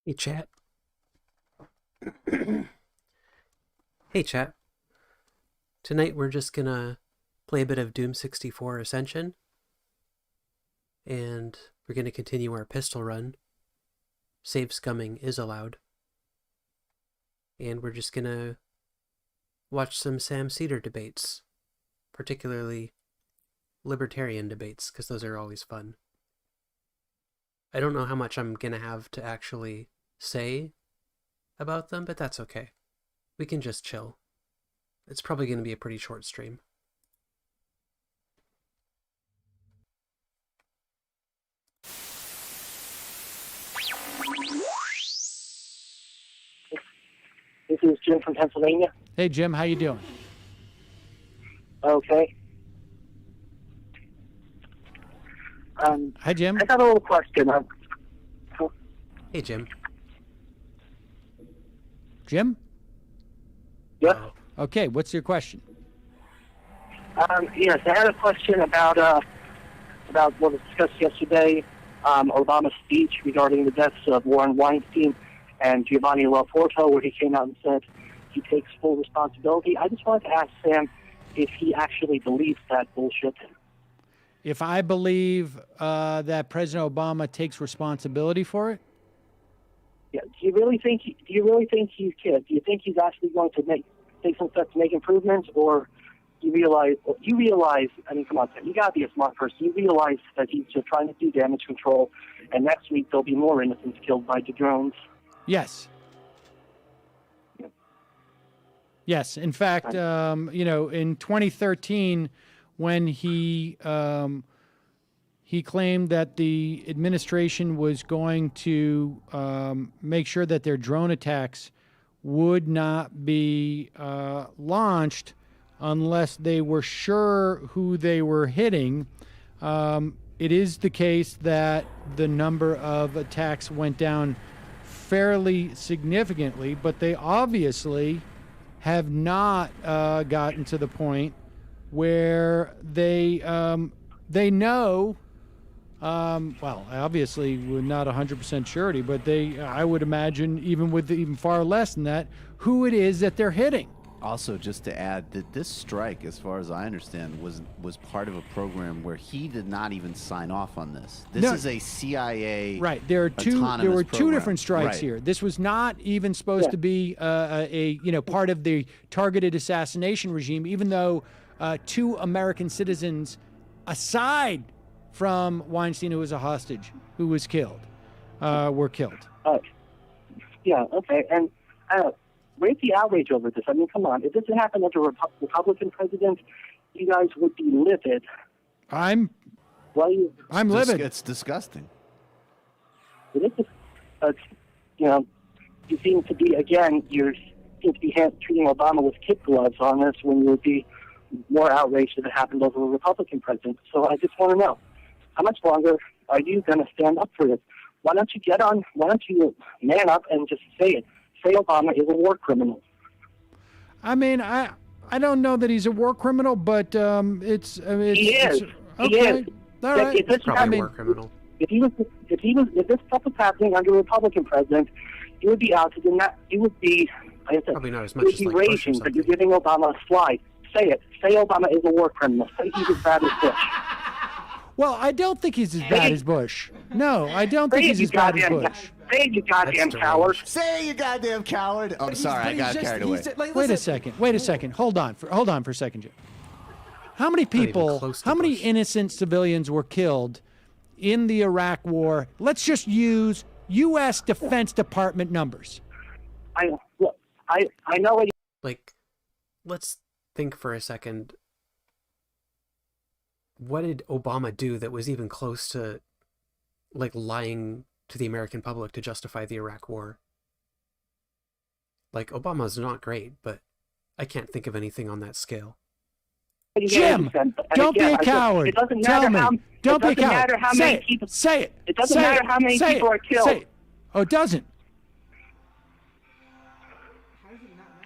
Hey, chat. Hey, chat. Tonight we're just gonna play a bit of Doom 64 Ascension, and we're gonna continue our pistol run. Save scumming is allowed. And we're just gonna watch some Sam Seder debates, particularly libertarian debates, because those are always fun. I don't know how much I'm gonna have to actually say about them, but that's okay. We can just chill. It's probably going to be a pretty short stream. This is Jim from Pennsylvania. Hey, Jim, how you doing? Okay. Hi, Jim. I got a little question. Hey, Jim. Jim? Yes. Okay, what's your question? Yes, I had a question about what was discussed yesterday, Obama's speech regarding the deaths of Warren Weinstein and Giovanni Porto, where he came out and said he takes full responsibility. I just wanted to ask Sam if he actually believes that bullshit. If I believe that President Obama takes responsibility for it? Yeah. Do you really think he's kid? Do you think he's actually going to take some steps to make improvements, or you realize? I mean, come on, Sam, you gotta be a smart person. You realize that he's just trying to do damage control, and next week there'll be more innocents killed by the drones. Yes. Yes. In fact, in 2013, when he claimed that the administration was going to make sure that their drone attacks would not be launched unless they were sure who they were hitting. It is the case that the number of attacks went down fairly significantly, but they obviously have not gotten to the point where they know. Well, obviously, we're not 100% surety, but I would imagine, even with even far less than that, who it is that they're hitting. Also, just to add that this strike, as far as I understand, was part of a program where he did not even sign off on this. This is a CIA right. There were two program. different strikes here. This was not even supposed to be a part of the targeted assassination regime, even though two American citizens, aside from Weinstein, who was a hostage, who was killed, were killed. Yeah, okay. And rate the outrage over this. I mean, come on. If this had happened under a Republican president, you guys would be livid. I'm livid. It's disgusting. It is, you seem to be, again, treating Obama with kid gloves on this when you would be more outraged if it happened over a Republican president. So I just want to know, how much longer are you going to stand up for this? Why don't you man up and just say it? Say Obama is a war criminal. I mean, I don't know that he's a war criminal, but he is. Okay. He is. All right. He's probably a war criminal. If this stuff was happening under a Republican president, you would be out to you would be, like I said, Probably not as much as you would like be Bush or raging, but you're something. giving Obama a slide. Say it. Say Obama is a war criminal. Say he's as bad as Bush. Well, I don't think he's as bad as Bush. No, I don't think he's as bad as Bush. Say you goddamn coward. Say you goddamn coward. Oh, I'm sorry, I got carried away. Wait a second. Hold on for a second, Jim. How many people, how many innocent civilians were killed in the Iraq War? Let's just use U.S. Defense Department numbers. I know what Like, let's think for a second. What did Obama do that was even close to, like, lying to the American public to justify the Iraq War? Like, Obama's not great, but I can't think of anything on that scale. Jim, don't be a coward. It doesn't Tell matter me. Don't be a coward. Matter how Say many it. people, Say it. It doesn't matter how many people are killed. Say it. Oh, it doesn't.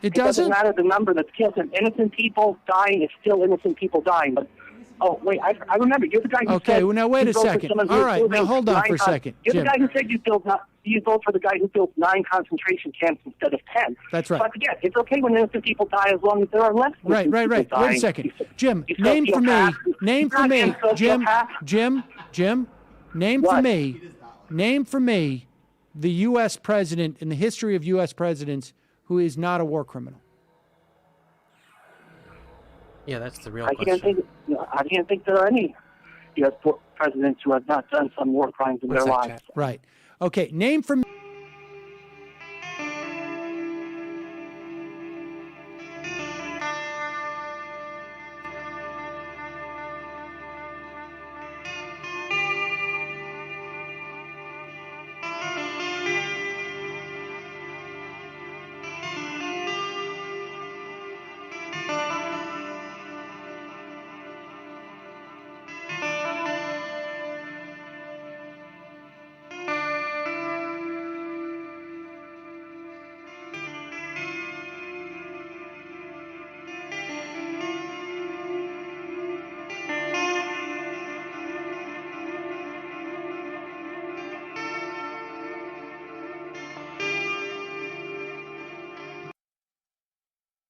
It It doesn't doesn't? matter the number that's killed. If innocent people dying, it's still innocent people dying. But wait, I remember. You're the guy who said. Okay, well, now wait a you voted for second. someone who All was right, moving now hold on 9 for a times. second, You're Jim. the guy who said you vote for the guy who built 9 concentration camps instead of 10. That's right. But again, it's okay when innocent people die as long as there are less innocent people Right. dying. Wait a second. Jim, You name for me, sociopath. name You for me, goddamn Jim, sociopath. name What? for me the U.S. president in the history of U.S. presidents who is not a war criminal. Yeah, that's the real I question. can't think there are any U.S. presidents who have not done some war crimes in What's their that, lives. chat? Right. Okay, name for me.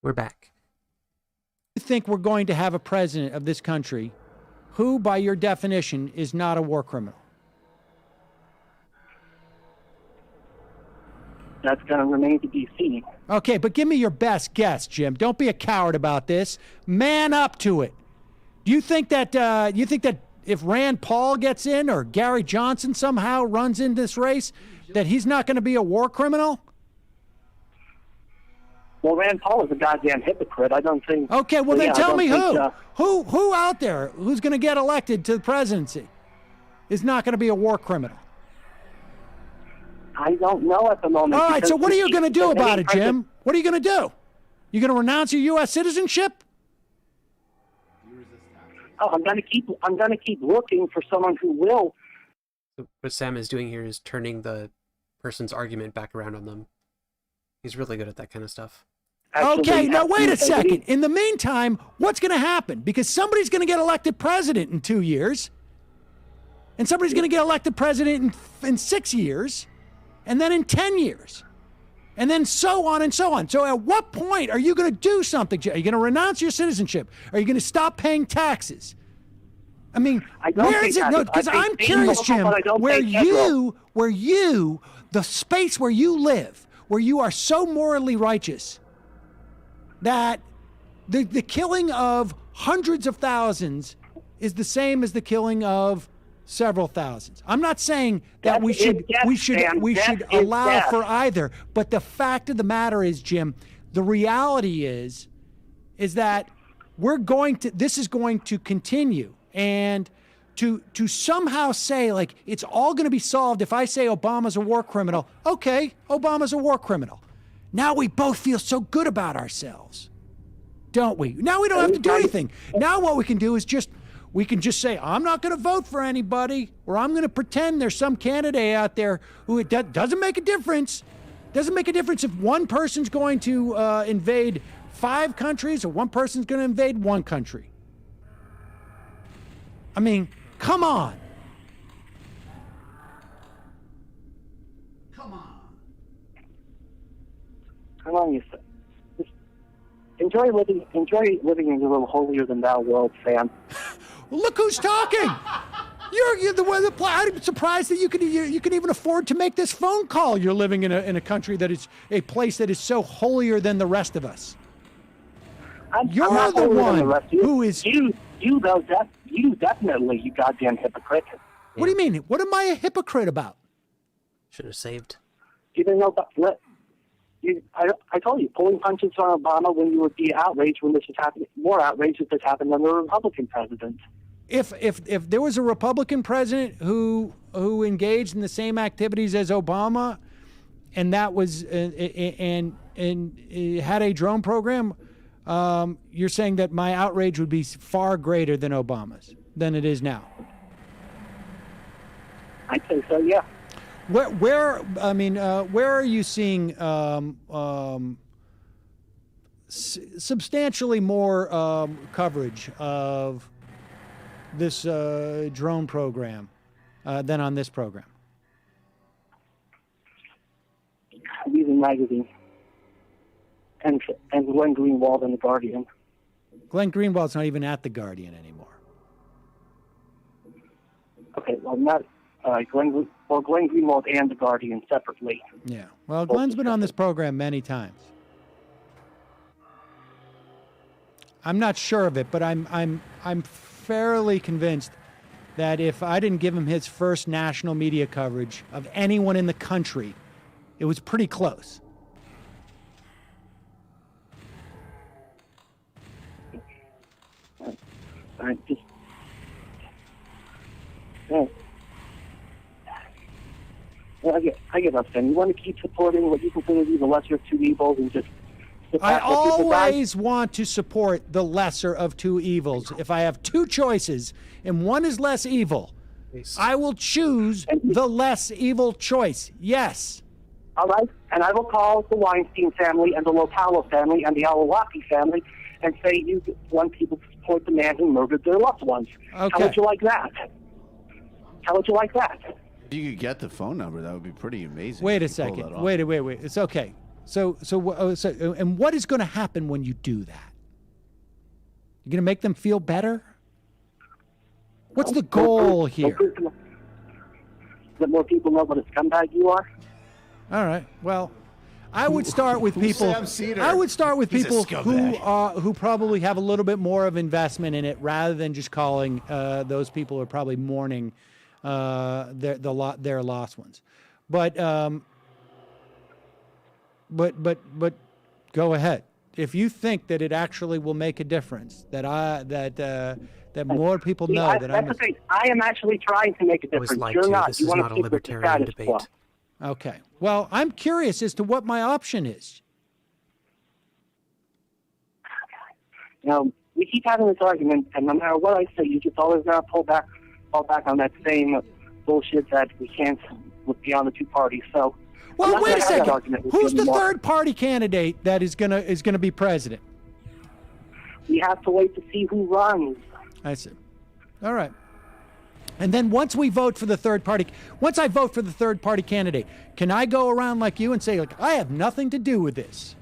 We're back. You think we're going to have a president of this country who, by your definition, is not a war criminal? That's going to remain to be seen. Okay, but give me your best guess, Jim. Don't be a coward about this. Man up to it. Do you think that if Rand Paul gets in or Gary Johnson somehow runs in this race, that he's not going to be a war criminal? Well, Rand Paul is a goddamn hypocrite. I don't think. Okay, well then yeah, tell me think, who out there who's going to get elected to the presidency is not going to be a war criminal. I don't know at the moment. All right, so what are you going to do about it, president- Jim? What are you going to do? You going to renounce your U.S. citizenship? Oh, I'm going to keep looking for someone who will. So what Sam is doing here is turning the person's argument back around on them. He's really good at that kind of stuff. Okay, now wait a actually- second. In the meantime, what's going to happen? Because somebody's going to get elected president in 2 years, and somebody's going to get elected president in 6 years, and then in 10 years, and then so on and so on. So at what point are you going to do something? Are you going to renounce your citizenship? Are you going to stop paying taxes? I mean, I don't where think is it? that- No, I because think I'm being curious, local, Jim, but I don't where think federal. the space where you live, where you are so morally righteous that the killing of hundreds of thousands is the same as the killing of several thousands. I'm not saying that Death we is should death, Sam. we Death should is allow death. for either, but the fact of the matter is, Jim, the reality is that this is going to continue, and to somehow say like it's all going to be solved if I say Obama's a war criminal. Okay, Obama's a war criminal. Now we both feel so good about ourselves, don't we? Now we don't have to do anything. Now what we can do is we can just say, I'm not going to vote for anybody, or I'm going to pretend there's some candidate out there who it doesn't make a difference. Doesn't make a difference if one person's going to invade 5 countries or one person's going to invade 1 country. I mean, come on. Come on, you. Just enjoy living in a little holier than thou world, Sam. Well, look who's talking. You're the one. I'm surprised that you can even afford to make this phone call. You're living in a country that is a place that is so holier than the rest of us. You're I'm not the holier than one the rest of you. who is. You though, you definitely, you goddamn hypocrite. What do you mean? What am I a hypocrite about? Should have saved. You didn't know about what? I told you, pulling punches on Obama when you would be outraged when this was happening. More outraged if this happened under a Republican president. If there was a Republican president who engaged in the same activities as Obama, and that was and had a drone program, you're saying that my outrage would be far greater than Obama's than it is now. I think so, yeah. Where are you seeing substantially more coverage of this drone program than on this program? Time magazine, and Glenn Greenwald and the Guardian. Glenn Greenwald's not even at the Guardian anymore. Okay, well, not Glenn Greenwald and the Guardian separately. Yeah. Well, Glenn's been on this program many times. I'm not sure of it, but I'm fairly convinced that if I didn't give him his first national media coverage of anyone in the country, it was pretty close. Just yeah. Well, I get upset. You want to keep supporting what you consider to be the lesser of two evils and just sit I back and let people die? always want to support the lesser of two evils. If I have two choices and one is less evil, I will choose the less evil choice. Yes. All right, and I will call the Weinstein family and the Lopalo family and the Alawaki family and say you want people to support the man who murdered their loved ones. Okay. How would you like that? How would you like that? If you could get the phone number, that would be pretty amazing. Wait a if you pulled that second. off. Wait. It's okay. So, and what is going to happen when you do that? You're going to make them feel better? What's the goal here? Let more people know what a scumbag you are. All right. Well, I would start with Who's people. Sam Seder? I would start with He's a people scumbag. who probably have a little bit more of investment in it, rather than just calling those people who are probably mourning their lost ones. But go ahead. If you think that it actually will make a difference, that more people know that that's the thing. I am actually trying to make a I was difference. lied You're to. not. This You is want not to a stick with the libertarian status quo. debate. Okay. Well, I'm curious as to what my option is. We keep having this argument, and no matter what I say, you just always got to fall back on that same bullshit that we can't look beyond the two parties. So, I'm Well, not wait a gonna have that second. argument with Who's you the anymore. third party candidate that is gonna be president? We have to wait to see who runs. I see. All right. And then once I vote for the third party candidate, can I go around like you and say, like, I have nothing to do with this?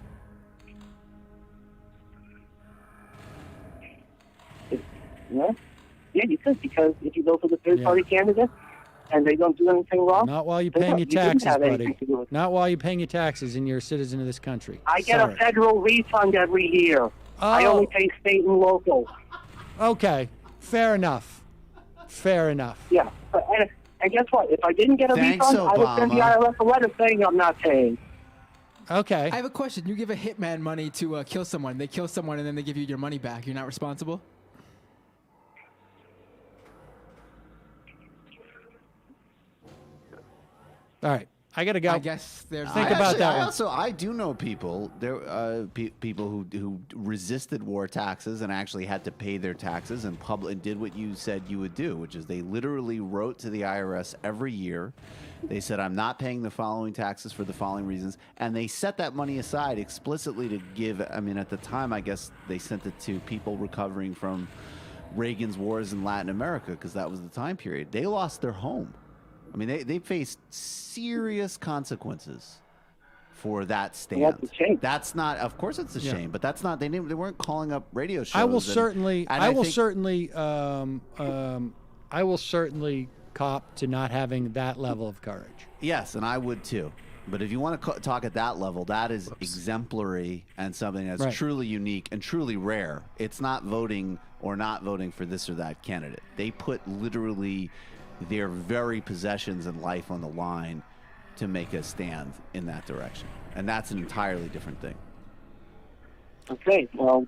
Yeah, you could, because if you vote for the third party candidate and they don't do anything wrong, Not while you're then paying no, your you didn't taxes, have buddy. anything to do with it. Not while you're paying your taxes and you're a citizen of this country. I get Sorry. a federal refund every year. I only pay state and local. Okay. Fair enough. Yeah, and guess what? If I didn't get a Thanks, refund, I would send the Obama. IRS a letter saying I'm not paying. Okay. I have a question. You give a hitman money to kill someone. They kill someone and then they give you your money back. You're not responsible? All right. I got to go. I guess there's... Think about that one. I do know people. People who resisted war taxes and actually had to pay their taxes and did what you said you would do, which is they literally wrote to the IRS every year. They said, I'm not paying the following taxes for the following reasons. And they set that money aside explicitly to give. I mean, at the time, I guess they sent it to people recovering from Reagan's wars in Latin America, because that was the time period. They lost their home. I mean, they faced serious consequences for that stand. Well, that's a shame. That's not, of course, it's a shame, but that's not. They weren't calling up radio shows. I will certainly cop to not having that level of courage. Yes, and I would too. But if you want to talk at that level, that is exemplary and something that's Right. truly unique and truly rare. It's not voting or not voting for this or that candidate. They put literally their very possessions and life on the line to make a stand in that direction. And that's an entirely different thing. Okay, well,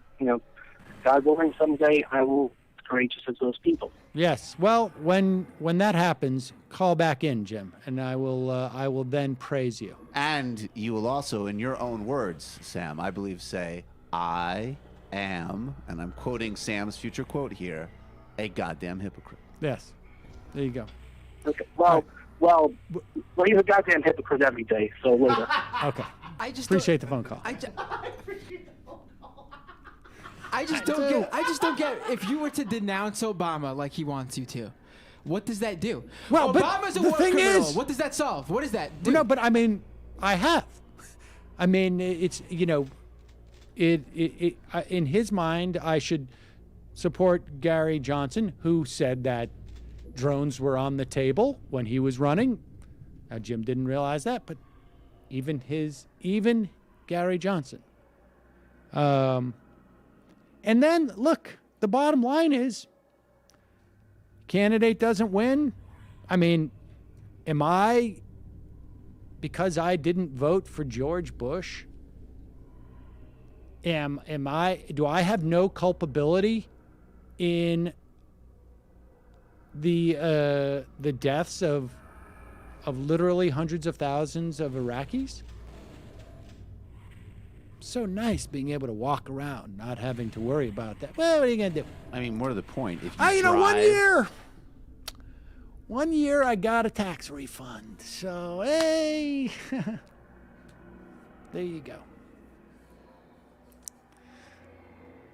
God willing, someday I will be courageous as those people. Yes. Well, when that happens, call back in, Jim, and I will then praise you. And you will also, in your own words, Sam, I believe, say, I am, and I'm quoting Sam's future quote here, a goddamn hypocrite. Yes. There you go. Okay, well, he's a goddamn hypocrite every day, so later. Okay. I just Appreciate the phone call. I just don't get if you were to denounce Obama like he wants you to, what does that do? Well, but Obama's a the war thing criminal. is- What does that solve? What does that do? No, but I mean, I have. I mean, it's, in his mind, I should support Gary Johnson, who said that drones were on the table when he was running. Now, Jim didn't realize that, but even Gary Johnson. And then, look, the bottom line is, candidate doesn't win. I mean, because I didn't vote for George Bush, do I have no culpability in the deaths of literally hundreds of thousands of Iraqis? So nice being able to walk around, not having to worry about that. Well, what are you gonna do? I mean, more to the point, if you one year I got a tax refund. So hey, there you go.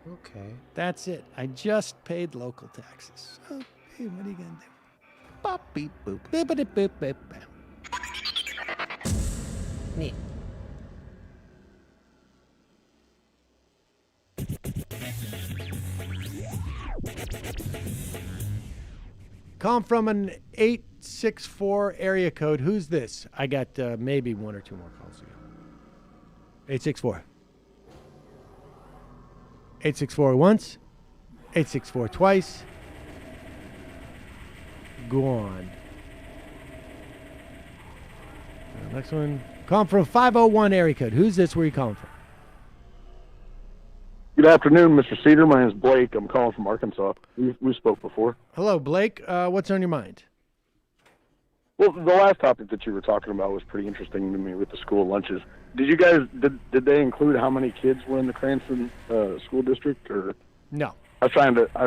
Okay. That's it. I just paid local taxes. So hey, what are you gonna do? Bop, beep, boop. Bippity boop boop bam. Neat. Calling from an 864 area code. Who's this? I got maybe one or two more calls to go. 864. 864 once. 864 twice. Go on. Next one. Calling from 501 area code. Who's this? Where are you calling from? Good afternoon, Mr. Seder. My name is Blake. I'm calling from Arkansas. We spoke before. Hello, Blake. What's on your mind? Well, the last topic that you were talking about was pretty interesting to me with the school lunches. Did you guys did they include how many kids were in the Cranston school district? Or No. I was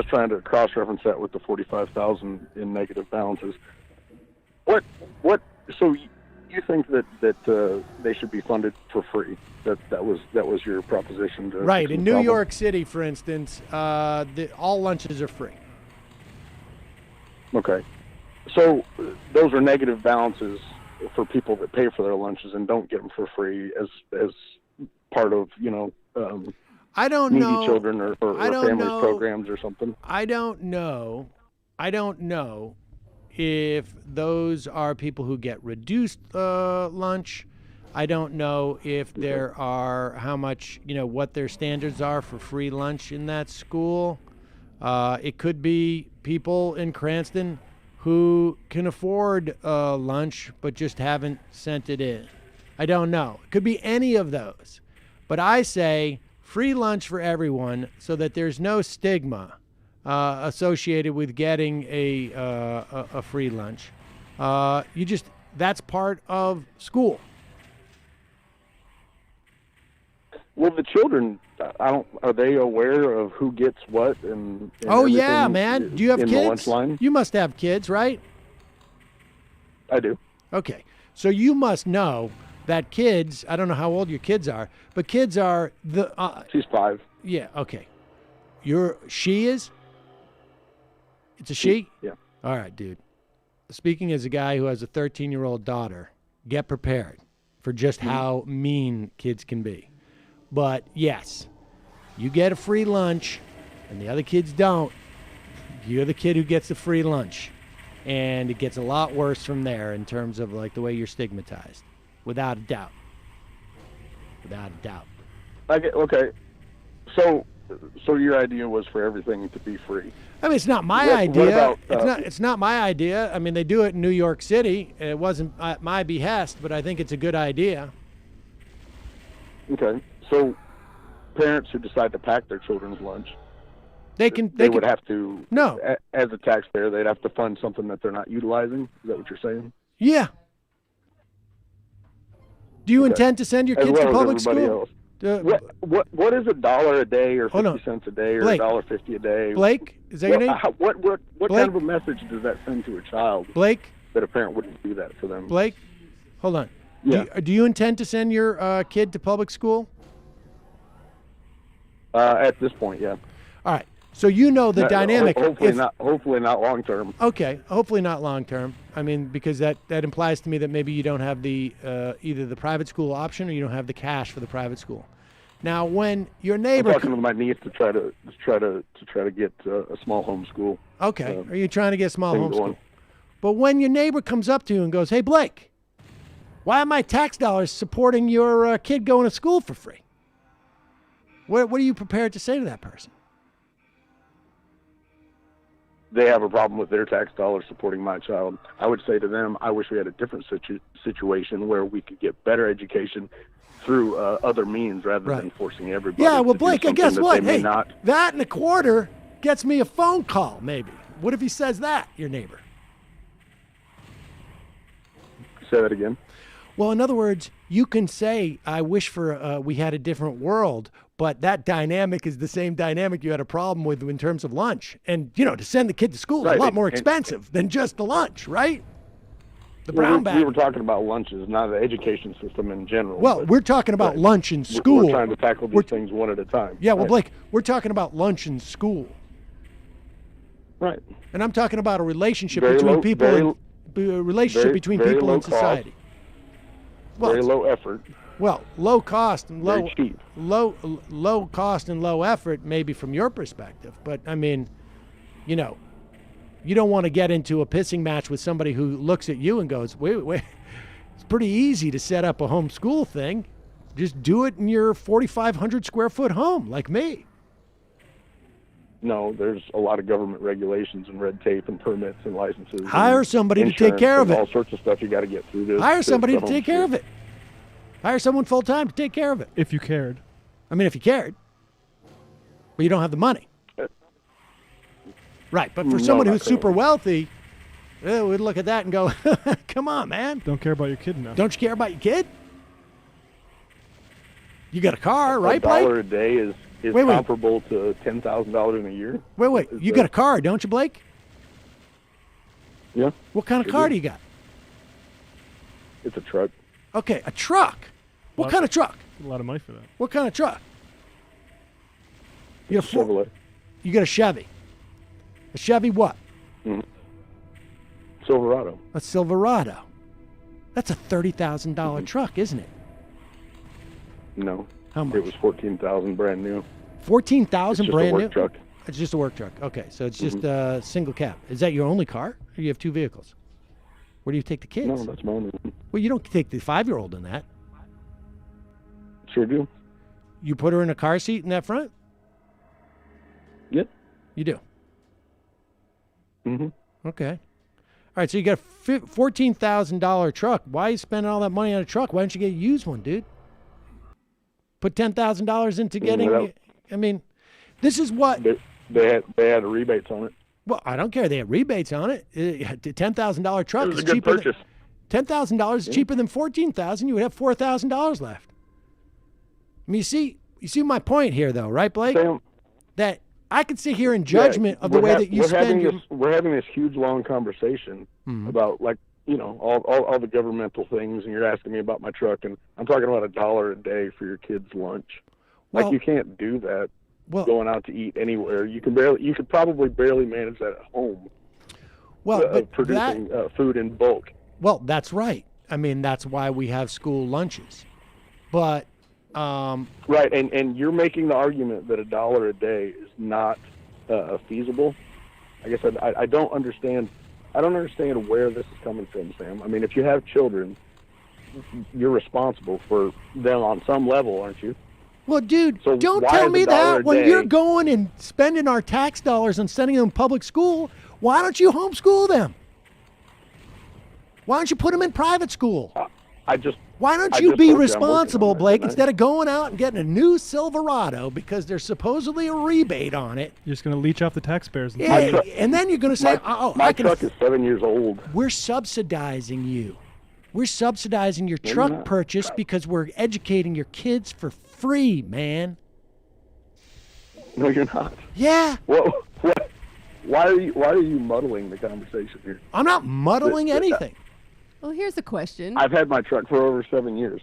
trying to cross-reference that with the 45,000 in negative balances. What? So you think that they should be funded for free? That was your proposition. Right. In New York City, for instance, all lunches are free. Okay. So those are negative balances for people that pay for their lunches and don't get them for free as part of, I don't needy know. children or families programs or something. I don't know if those are people who get reduced lunch. I don't know if there are how much, what their standards are for free lunch in that school. It could be people in Cranston who can afford lunch but just haven't sent it in. I don't know. It could be any of those. But I say free lunch for everyone so that there's no stigma associated with getting a free lunch. That's part of school. Well, the children, are they aware of who gets what and oh yeah, everything man. Do you have in kids? The lunch line? You must have kids, right? I do. Okay. So you must know that kids, I don't know how old your kids are, but kids are She's 5. Yeah, okay. She is? It's a she? Yeah. All right, dude. Speaking as a guy who has a 13-year-old daughter, get prepared for just how mean kids can be. But yes, you get a free lunch and the other kids don't. You're the kid who gets the free lunch. And it gets a lot worse from there in terms of like the way you're stigmatized. Without a doubt. Without a doubt. Okay. So your idea was for everything to be free. I mean, it's not my idea. What about, it's not my idea. I mean, they do it in New York City. It wasn't at my behest, but I think it's a good idea. Okay. So parents who decide to pack their children's lunch, they would have to, no, as a taxpayer, they'd have to fund something that they're not utilizing. Is that what you're saying? Yeah. Do you intend to send your kids to public school? What is $1 a day or 50 cents a day or Blake. $1.50 a day? Blake, is that your name? What kind of a message does that send to a child? Blake, that a parent wouldn't do that for them. Blake, hold on. Yeah. Do you intend to send your kid to public school? At this point, yeah. All right. So you know the dynamic. Hopefully not long term. Okay, hopefully not long term. I mean, because that implies to me that maybe you don't have the either the private school option or you don't have the cash for the private school. Now, when your neighbor, I'm talking to my niece to try to get a small homeschool. Okay, are you trying to get small thing homeschool? going. But when your neighbor comes up to you and goes, "Hey, Blake, why are my tax dollars supporting your kid going to school for free?" What are you prepared to say to that person? They have a problem with their tax dollars supporting my child. I would say to them, I wish we had a different situation where we could get better education through other means rather than forcing everybody. Yeah, well, to Blake, do guess something what? That they Hey, may not. that and a quarter gets me a phone call, maybe. What if he says that, your neighbor? Say that again. Well, in other words, you can say, I wish for we had a different world, but that dynamic is the same dynamic you had a problem with in terms of lunch. And, to send the kid to school is a lot more expensive than just the lunch, right? The brown bag. We were talking about lunches, not the education system in general. Well, we're talking about lunch in school. We're trying to tackle these things one at a time. Yeah, well, Blake, we're talking about lunch in school. Right. And I'm talking about a relationship Very between low- people very- and a relationship very- between very people low in society. Well, Very low effort. Well, low cost and Very cheap. low cost and low effort, maybe from your perspective. But I mean, you don't want to get into a pissing match with somebody who looks at you and goes, wait. It's pretty easy to set up a homeschool thing. Just do it in your 4,500 square foot home, like me. No, there's a lot of government regulations and red tape and permits and licenses. Hire and somebody to take care of and it. All sorts of stuff you got to get through. Hire somebody to take care of it. Hire someone full time to take care of it. If you cared. I mean, if you cared. But you don't have the money. Right, but for someone who's super wealthy, we'd look at that and go, come on, man. Don't care about your kid enough. Don't you care about your kid? You got a car, right, Blake? $1 a day is comparable to $10,000 in a year. Wait. You got a car, don't you, Blake? Yeah. What kind of car do you got? It's a truck. Okay, a truck. What kind of truck? A lot of money for that. What kind of truck? You got a Chevrolet. You got a Chevy. A Chevy what? Silverado. A Silverado. That's a $30,000 truck, isn't it? No. How much? It was $14,000 brand new. $14,000 brand new. new. It's just a work truck. It's just a work truck. Okay, so it's just a single cab. Is that your only car, or do you have two vehicles? Where do you take the kids? No, that's my only one. Well, you don't take the 5-year-old in that. Sure do. You put her in a car seat in that front? Yep. You do. Mm-hmm. Okay. All right, so you got a $14,000 truck. Why are you spending all that money on a truck? Why don't you get a used one, dude? Put $10,000 into getting. I mean, this is what they had rebates on it. Well, I don't care. They had rebates on it. $10,000 truck is a good cheaper. purchase. $10,000 is cheaper than $14,000. You would have $4,000 left. I mean, you see my point here, though, right, Blake? Sam, that I could sit here in judgment of the way that you spend your. We're having this huge, long conversation about all the governmental things, and you're asking me about my truck, and I'm talking about $1 a day for your kid's lunch. Well, you can't do that. Going out to eat anywhere, you could probably barely manage that at home. Well, producing food in bulk. Well, that's right. I mean, that's why we have school lunches. But right, and you're making the argument that $1 a day is not feasible. I guess I don't understand. I don't understand where this is coming from, Sam. I mean, if you have children, you're responsible for them on some level, aren't you? Well, dude, so don't tell me that when you're going and spending our tax dollars and sending them to public school. Why don't you homeschool them? Why don't you put them in private school? Why don't you be responsible, Blake, instead of going out and getting a new Silverado because there's supposedly a rebate on it? You're just going to leech off the taxpayers. And then you're going to say, my truck is 7 years old. We're subsidizing you. We're subsidizing your truck purchase because we're educating your kids for free, man. No, you're not. Yeah. What? Why are you muddling the conversation here? I'm not muddling anything. Well, here's a question. I've had my truck for over 7 years.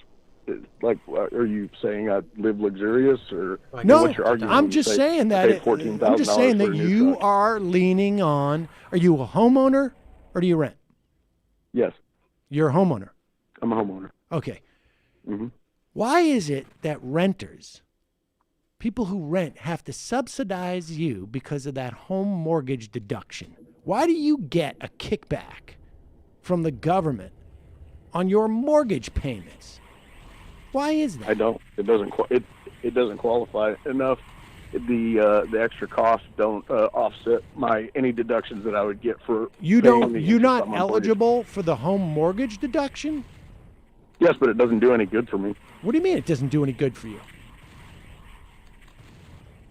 like, are you saying I live luxurious, or No, what's your argument? I'm when you just say saying I that. pay $14,000 I'm just saying for a that new you truck? are leaning on. Are you a homeowner or do you rent? Yes, You're a homeowner. I'm a homeowner. Okay. Mm-hmm. Why is it that renters, people who rent, have to subsidize you because of that home mortgage deduction? Why do you get a kickback from the government on your mortgage payments? Why is that? I don't. It doesn't qualify enough. The extra costs don't offset any deductions that I would get for You paying don't. the You're interest not on my mortgage. eligible for the home mortgage deduction. Yes, but it doesn't do any good for me. What do you mean it doesn't do any good for you?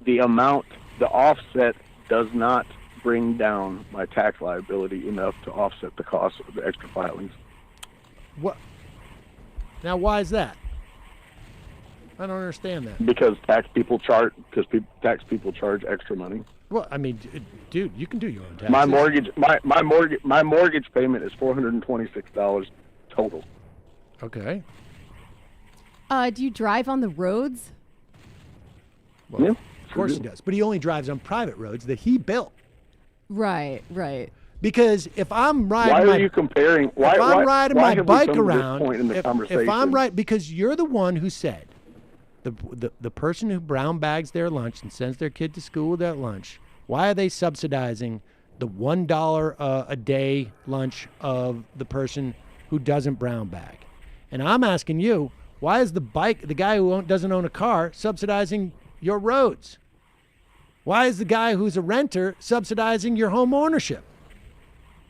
The offset does not bring down my tax liability enough to offset the cost of the extra filings. What? Now, why is that? I don't understand that. Because tax people charge extra money. Well, I mean, dude, you can do your own taxes. My mortgage payment is $426 total. Okay. Do you drive on the roads? Well, Yeah, of course he does, but he only drives on private roads that he built. Right, right. Because if I'm riding, Why are you comparing? Why, if I'm why, riding why my have we bike come to this around, point in the if conversation? I'm right, because you're the one who said the person who brown bags their lunch and sends their kid to school with that lunch. Why are they subsidizing the $1 a day lunch of the person who doesn't brown bag? And I'm asking you, why is the guy who doesn't own a car subsidizing your roads? Why is the guy who's a renter subsidizing your home ownership?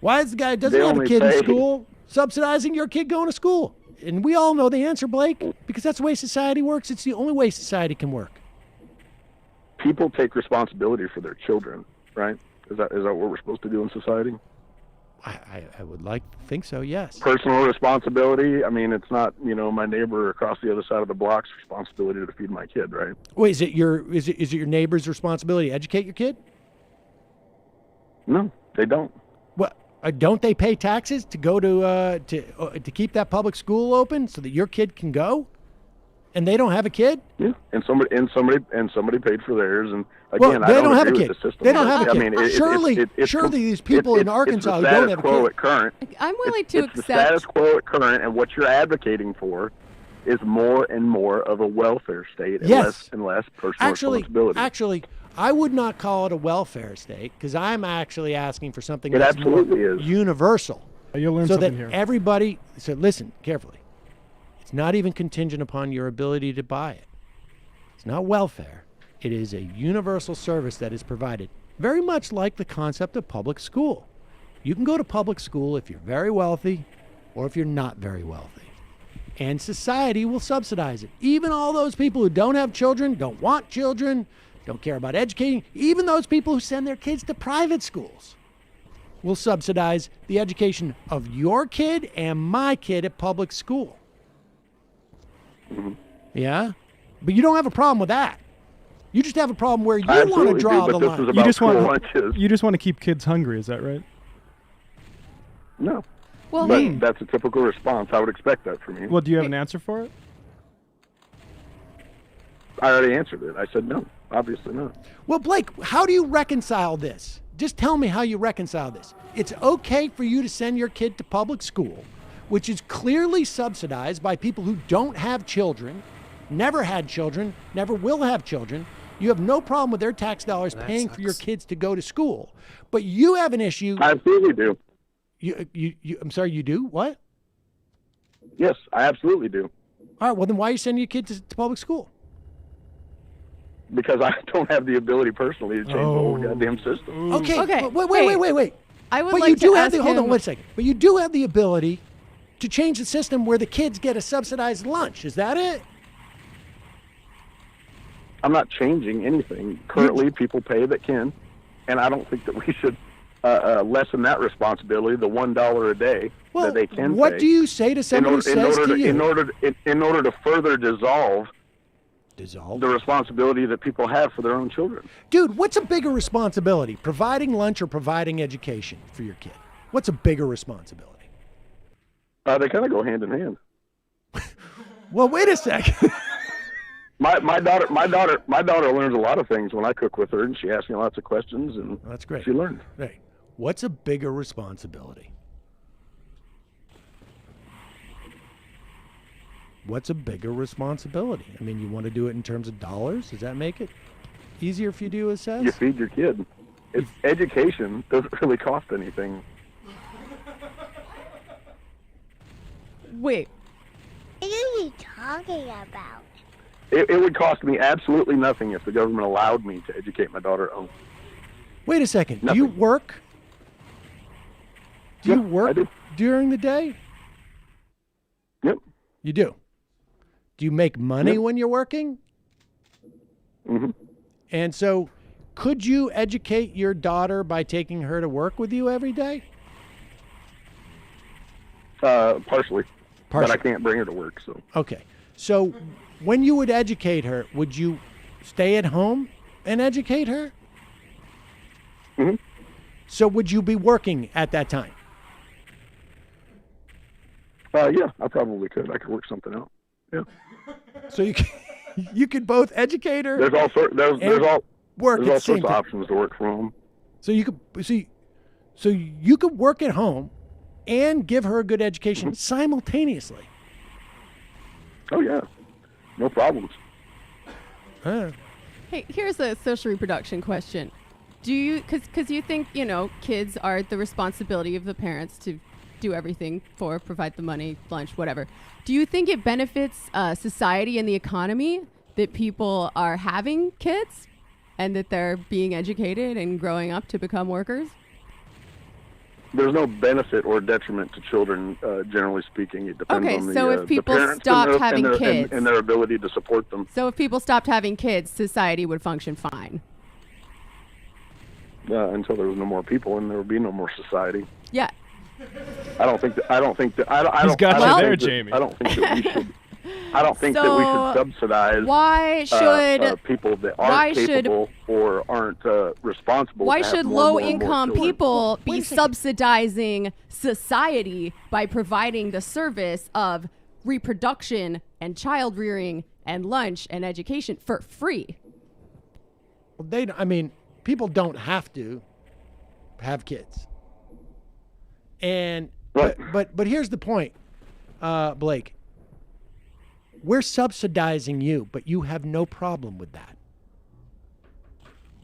Why is the guy who doesn't have a kid in school subsidizing your kid going to school? And we all know the answer, Blake, because that's the way society works. It's the only way society can work. People take responsibility for their children, right? Is that what we're supposed to do in society? I would like to think so, yes. Personal responsibility. I mean, it's not, my neighbor across the other side of the block's responsibility to feed my kid, right? Wait, is it your neighbor's responsibility to educate your kid? No, they don't. What? Don't they pay taxes to go to keep that public school open so that your kid can go, and they don't have a kid? Yeah, and somebody paid for theirs, and Well, again, they I don't have a agree kid. with the system. They don't have a I kid. mean, Surely these people in Arkansas who don't have a kid. At current. I'm willing to It's the status quo at current, and what you're advocating for is more and more of a welfare state, and Yes. less and less personal responsibility. Actually, I would not call it a welfare state because I'm actually asking for something It that's absolutely more is. universal. You'll learn So that something here. everybody, so listen carefully. It's not even contingent upon your ability to buy it. It's not welfare. It is a universal service that is provided, very much like the concept of public school. You can go to public school if you're very wealthy or if you're not very wealthy. And society will subsidize it. Even all those people who don't have children, don't want children, don't care about educating, even those people who send their kids to private schools will subsidize the education of your kid and my kid at public school. Mm-hmm. Yeah? But you don't have a problem with that. You just have a problem where you I want to absolutely draw do, the but line. this is You about just school want lunches. you just want to keep kids hungry, is that right? No, Well, but hey, that's a typical response. I would expect that from you. Well, do you have an answer for it? I already answered it. I said no. Obviously not. Well, Blake, how do you reconcile this? Just tell me how you reconcile this. It's okay for you to send your kid to public school, which is clearly subsidized by people who don't have children, never had children, never will have children. You have no problem with their tax dollars That paying for your sucks. kids to go to school. But you have an issue. I absolutely do. I'm sorry, you do? What? Yes, I absolutely do. All right, well, then why are you sending your kid to public school? Because I don't have the ability personally to change the whole goddamn system. Okay. Okay, Wait. I would But like you do to have ask the hold on him- one second. But you do have the ability to change the system where the kids get a subsidized lunch. Is that it? I'm not changing anything. Currently, people pay that can, and I don't think that we should lessen that responsibility, the $1 a day Well, that they can what pay. do you say to somebody who says to you? In order to further dissolve the responsibility that people have for their own children. Dude, what's a bigger responsibility? Providing lunch or providing education for your kid? What's a bigger responsibility? They kind of go hand in hand. Well, wait a second. My daughter learns a lot of things when I cook with her, and she asks me lots of questions, and That's great. she learns. Right. What's a bigger responsibility? What's a bigger responsibility? I mean, you want to do it in terms of dollars? Does that make it easier if you do as says? You feed your kid. It's education doesn't really cost anything. Wait. What are you talking about? It would cost me absolutely nothing if the government allowed me to educate my daughter at home. Wait a second. Nothing. Do you work? Do you Yep, I work do. during the day? Yep. You do. Do you make money Yep. when you're working? hmm And so, could you educate your daughter by taking her to work with you every day? Partially. But I Partially. can't bring her to work, so. Okay. So, when you would educate her, would you stay at home and educate her? Mhm. So, would you be working at that time? Yeah, I probably could. I could work something out. Yeah. So you you could both educate her. There's all sorts. There's all work there's at all the same sorts of time. options to work from home. So you could see. So you could work at home and give her a good education simultaneously. Oh yeah, no problems. Huh. Hey, here's a social reproduction question. Do you, because you think, kids are the responsibility of the parents to do everything for, provide the money, lunch, whatever. Do you think it benefits society and the economy that people are having kids and that they're being educated and growing up to become workers? There's no benefit or detriment to children, generally speaking. It depends Okay, on the, so if the people parents stopped and their, having and their, kids. and their ability to support them. So if people stopped having kids, society would function fine. Until there was no more people and there would be no more society. Yeah. I don't think that. I don't think that. I don't. He's got I you don't there, think that- Jamie. I don't think that we should. I don't think that we So, should subsidize. Why should people that why aren't should- capable or aren't responsible? Why to have should more and more low-income children? people be subsidizing society by providing the service of reproduction and child rearing and lunch and education for free? Well, I mean, people don't have to have kids. And Right. but here's the point, Blake. We're subsidizing you, but you have no problem with that.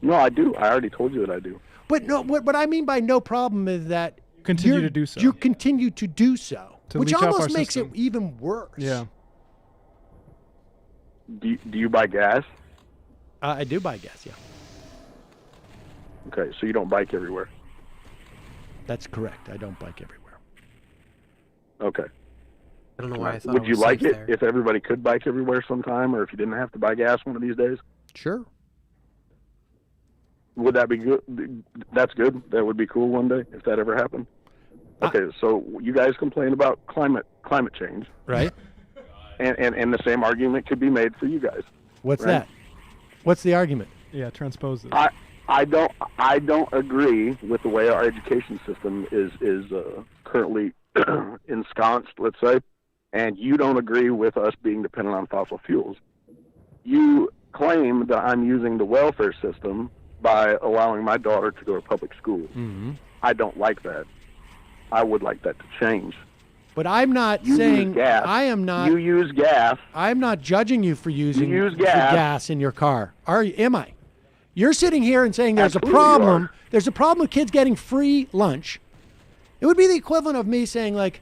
No, I do. I already told you that I do. But no, what I mean by no problem is that Continue you're- to do so. You continue to do so, To which leech off almost our makes system. it even worse. Yeah. Do you buy gas? I do buy gas. Yeah, Okay, so you don't bike everywhere. that's correct. I don't bike everywhere. Okay. I don't know why I thought Would it you was like safe it there. if everybody could bike everywhere sometime, or if you didn't have to buy gas one of these days? Sure. Would that be good? That's good. That would be cool one day if that ever happened. Okay, so you guys complain about climate change, Right. and the same argument could be made for you guys. What's Right. that? What's the argument? Yeah, transpose it. I don't agree with the way our education system is currently ensconced, let's say, and you don't agree with us being dependent on fossil fuels. You claim that I'm using the welfare system by allowing my daughter to go to public school. Mm-hmm. I don't like that. I would like that to change. But I'm not You saying use gas. I am not. You use gas. I'm not judging you for using use the gas. gas in your car. Am I? You're sitting here and saying there's Absolutely a you problem. are. There's a problem with kids getting free lunch. It would be the equivalent of me saying like,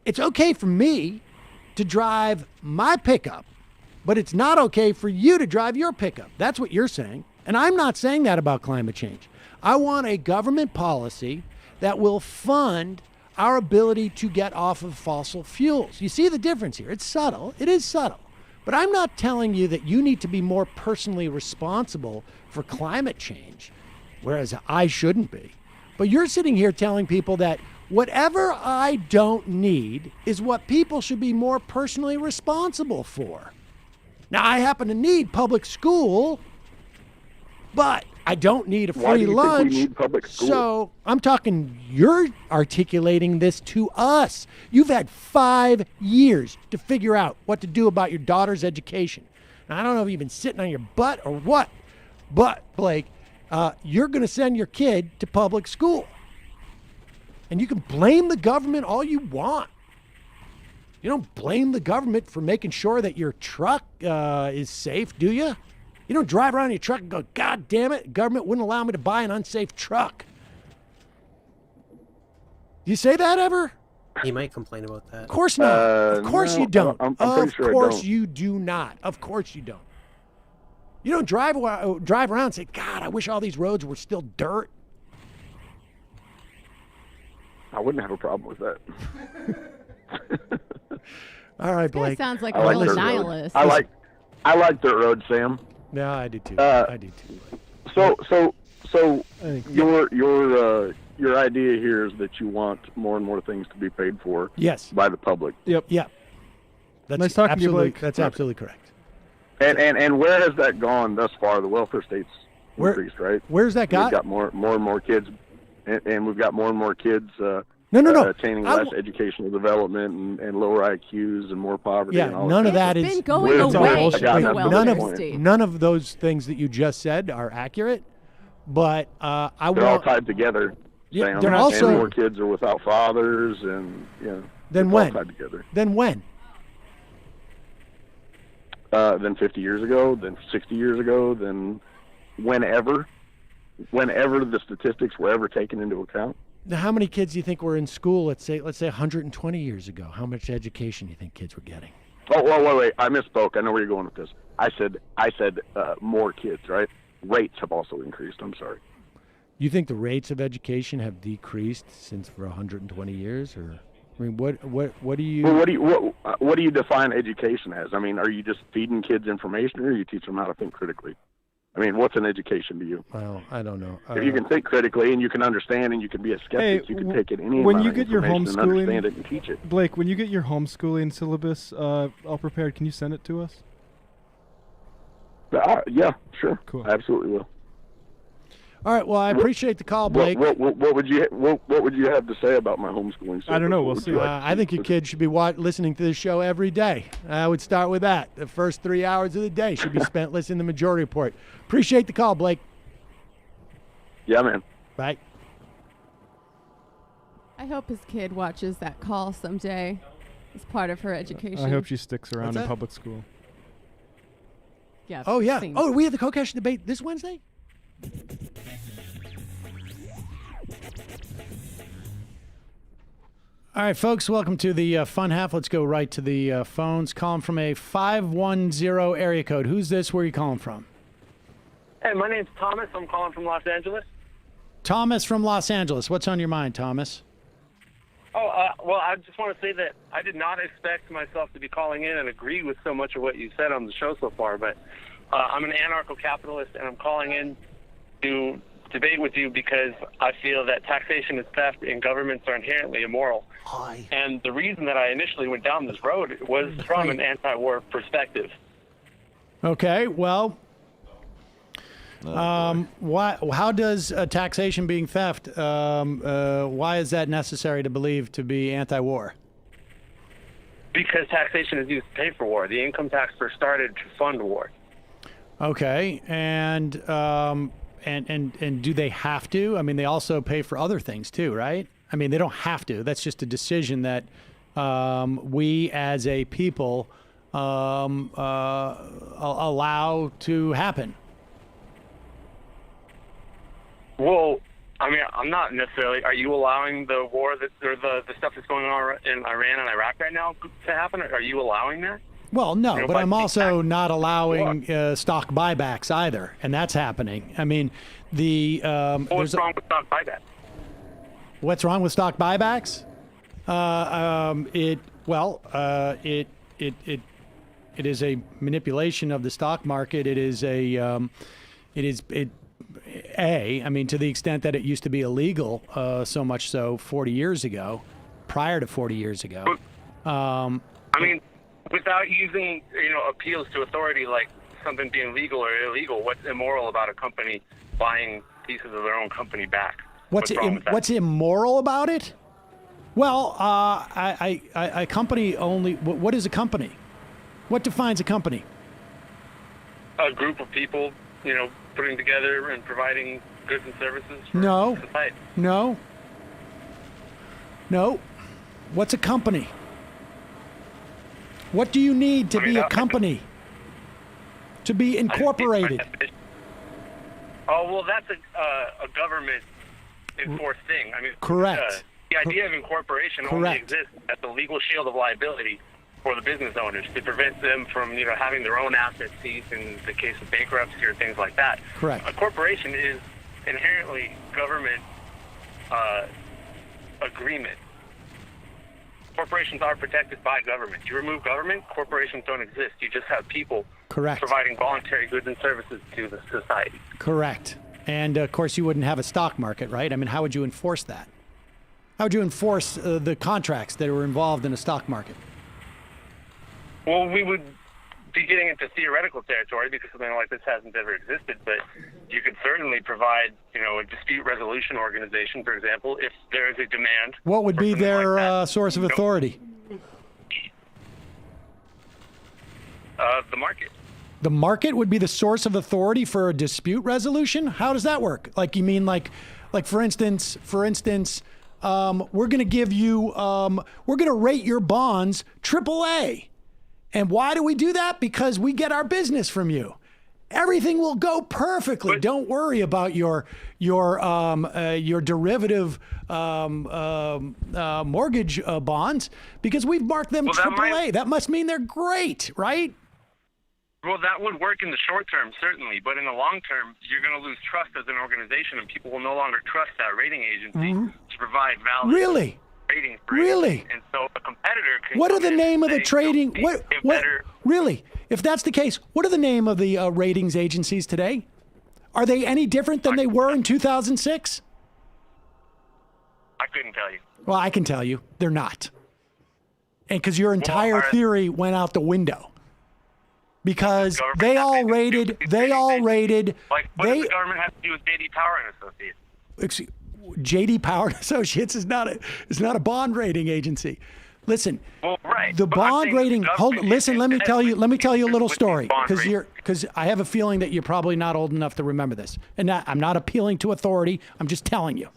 it's okay for me to drive my pickup, but it's not okay for you to drive your pickup. That's what you're saying. And I'm not saying that about climate change. I want a government policy that will fund our ability to get off of fossil fuels. You see the difference here. It's subtle. It is subtle. But I'm not telling you that you need to be more personally responsible for climate change, whereas I shouldn't be. But you're sitting here telling people that whatever I don't need is what people should be more personally responsible for. Now, I happen to need public school, but I don't need a Why free do you lunch. think we need public school? So I'm talking, you're articulating this to us. You've had 5 years to figure out what to do about your daughter's education. Now, I don't know if you've been sitting on your butt or what, but Blake, you're going to send your kid to public school. And you can blame the government all you want. You don't blame the government for making sure that your truck is safe, do you? You don't drive around in your truck and go, God damn it, the government wouldn't allow me to buy an unsafe truck. Do you say that ever? He might complain about that. Of course not. Of course no, you don't. I'm pretty sure I Of course don't. you do not. Of course you don't. You don't drive around and say, God, I wish all these roads were still dirt. I wouldn't have a problem with that. All right, This guy Blake. sounds like I a like real dirt roads. nihilist. I like dirt roads, Sam. Yeah, I do too. Uh, I do too. So I think- your idea here is that you want more and more things to be paid for Yes. by the public. Yep. Yeah. That's Nice talking to you, absolutely, Blake. That's absolutely correct. And where has that gone thus far? The welfare state's Where- increased, right? Where's that We've got? got more and more kids, and we've got more and more kids No. attaining I less w- educational development and lower IQs and more poverty. Yeah, and all none of that. that It's is. been going Where's all away bullshit. in the None of- welfare none of- state. None of those things that you just said are accurate, but I They're all want. tied together. Yeah, Sam. they're And also- more kids are without fathers, and Then it's when? all tied together. Then when? Than 50 years ago, than 60 years ago, than whenever the statistics were ever taken into account. Now, how many kids do you think were in school? Let's say 120 years ago. How much education do you think kids were getting? Oh, wait, I misspoke. I know where you're going with this. I said more kids, right? Rates have also increased. I'm sorry. You think the rates of education have decreased since for 120 years, or I mean, what do you? Well, what do you define education as? I mean, are you just feeding kids information, or are you teaching them how to think critically? I mean, what's an education to you? Well, I don't know. If you can think critically and you can understand and you can be a skeptic, you can take in any when amount you of get your information and homeschooling- understand it and teach it. Blake, when you get your homeschooling syllabus all prepared, can you send it to us? Yeah, sure. Cool. I absolutely will. All right. Well, I appreciate the call, Blake. What would you have to say about my homeschooling? I don't know. We'll What would see. you like to I think your kids should be listening to this show every day. I would start with that. The first 3 hours of the day should be spent listening to Majority Report. Appreciate the call, Blake. Yeah, man. Bye. I hope his kid watches that call someday as part of her education. I hope she sticks around What's in that? public school. Yeah. Oh yeah. same. Oh, we have the co-cash debate this Wednesday. All right, folks, welcome to the fun half. Let's go right to the phones. Calling from a 510 area code. Who's this? Where are you calling from? Hey, my name's Thomas. I'm calling from Los Angeles. Thomas from Los Angeles. What's on your mind, Thomas? Well, I just want to say that I did not expect myself to be calling in and agree with so much of what you said on the show so far, but I'm an anarcho-capitalist, and I'm calling in to debate with you because I feel that taxation is theft and governments are inherently immoral. And the reason that I initially went down this road was from an anti-war perspective. Okay, well, how does taxation being theft, why is that necessary to believe to be anti-war? Because taxation is used to pay for war. The income tax first started to fund war. Okay, and do they have to? I mean, they also pay for other things too, right? I mean, they don't have to. That's just a decision that we as a people allow to happen. Well, I mean, I'm not necessarily. Are you allowing the war or the stuff that's going on in Iran and Iraq right now to happen? Are you allowing that? Well, no, You know, but by I'm also not allowing Sure. stock buybacks either, and that's happening. I mean, What's wrong with stock buyback? What's wrong with stock buybacks? It is a manipulation of the stock market. It is I mean, to the extent that it used to be illegal, so much so 40 years ago, prior to 40 years ago. I mean, without using appeals to authority like something being legal or illegal, what's immoral about a company buying pieces of their own company back. What's wrong with that? what's immoral about it? Well, a company only. What is a company? What defines a company? A group of people, putting together and providing goods and services for No. society. No. What's a company? What do you need to be a company? To be incorporated. Oh, well, that's a government enforced thing. I mean, Correct. The idea of incorporation only exists as a legal shield of liability for the business owners to prevent them from, having their own assets seized in the case of bankruptcy or things like that. Correct. A corporation is inherently government agreement. Corporations are protected by government. You remove government, corporations don't exist. You just have people providing voluntary goods and services to the society. Correct. And, of course, you wouldn't have a stock market, right? I mean, how would you enforce that? How would you enforce the contracts that were involved in a stock market? Well, we would be getting into theoretical territory because something like this hasn't ever existed, but you could certainly provide, a dispute resolution organization, for example, if there is a demand. What would be their source of authority? The market. The market would be the source of authority for a dispute resolution? How does that work? Like, you mean like for instance, we're going to give you, we're going to rate your bonds AAA. And why do we do that? Because we get our business from you. Everything will go perfectly. Don't worry about your derivative mortgage bonds because we've marked them AAA. That must mean they're great, right? Well, that would work in the short term, certainly. But in the long term, you're going to lose trust as an organization, and people will no longer trust that rating agency to provide valid ratings. Really? And so a competitor can... What are the name of the trading... What, really? If that's the case, what are the name of the ratings agencies today? Are they any different than they were in 2006? I couldn't tell you. Well, I can tell you. They're not. And because your entire theory went out the window. Because they all rated. Like, what does the government have to do with J.D. Power and Associates? J.D. Power and Associates is not a bond rating agency. Listen, the bond rating. Listen, let me tell you a little story because I have a feeling that you're probably not old enough to remember this. And I'm not appealing to authority. I'm just telling you.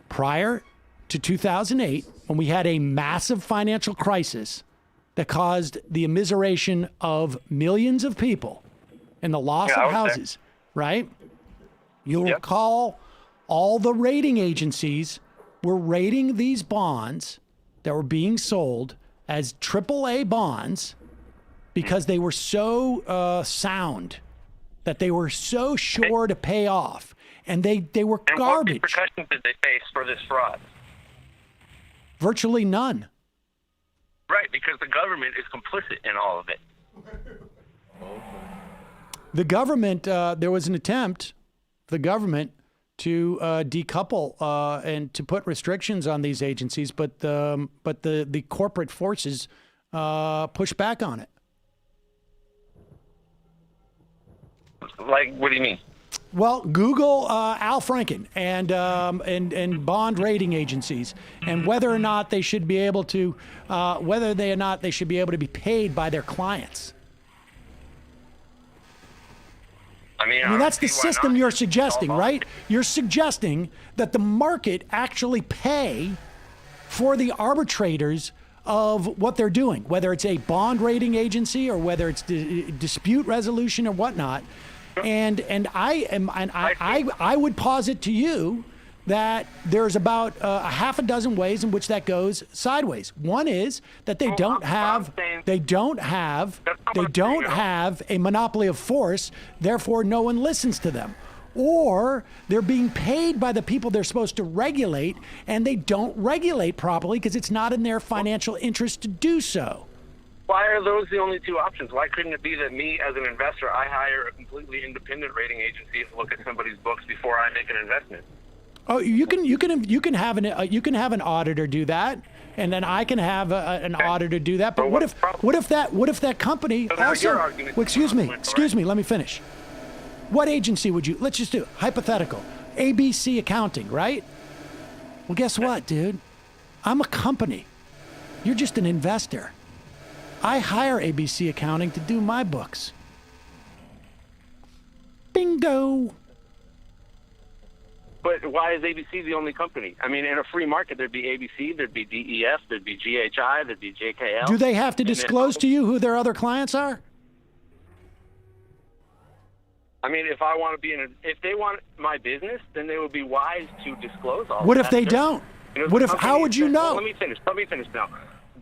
Prior to 2008, when we had a massive financial crisis that caused the immiseration of millions of people and the loss of houses, right? You'll recall all the rating agencies were rating these bonds that were being sold as AAA bonds because they were so sound, that they were so sure to pay off, and they were garbage. What repercussions did they face for this fraud? Virtually none. Right, because the government is complicit in all of it. The government, there was an attempt, the government, to decouple and to put restrictions on these agencies, but the corporate forces pushed back on it. Like, what do you mean? Well, Google Al Franken and bond rating agencies, and whether or not they should be able to be paid by their clients. I mean, that's the system you're suggesting, right? You're suggesting that the market actually pay for the arbitrators of what they're doing, whether it's a bond rating agency or whether it's dispute resolution or whatnot. And I would posit to you that there's about a half a dozen ways in which that goes sideways. One is that they don't have a monopoly of force, therefore no one listens to them. Or they're being paid by the people they're supposed to regulate, and they don't regulate properly because it's not in their financial interest to do so. Why are those the only two options? Why couldn't it be that me, as an investor, I hire a completely independent rating agency to look at somebody's books before I make an investment? Oh, you can have an auditor do that, and then I can have an auditor do that. But what if that company also? Excuse me, let me finish. What agency would you? Let's just do hypothetical. ABC Accounting, right? Well, guess what, dude? I'm a company. You're just an investor. I hire ABC Accounting to do my books. Bingo. But why is ABC the only company? I mean, in a free market, there'd be ABC, there'd be DEF, there'd be GHI, there'd be JKL. Do they have to disclose to you who their other clients are? I mean, if I want to be if they want my business, then they would be wise to disclose all. What of if that. they don't? What if? How would you know? Let me finish now.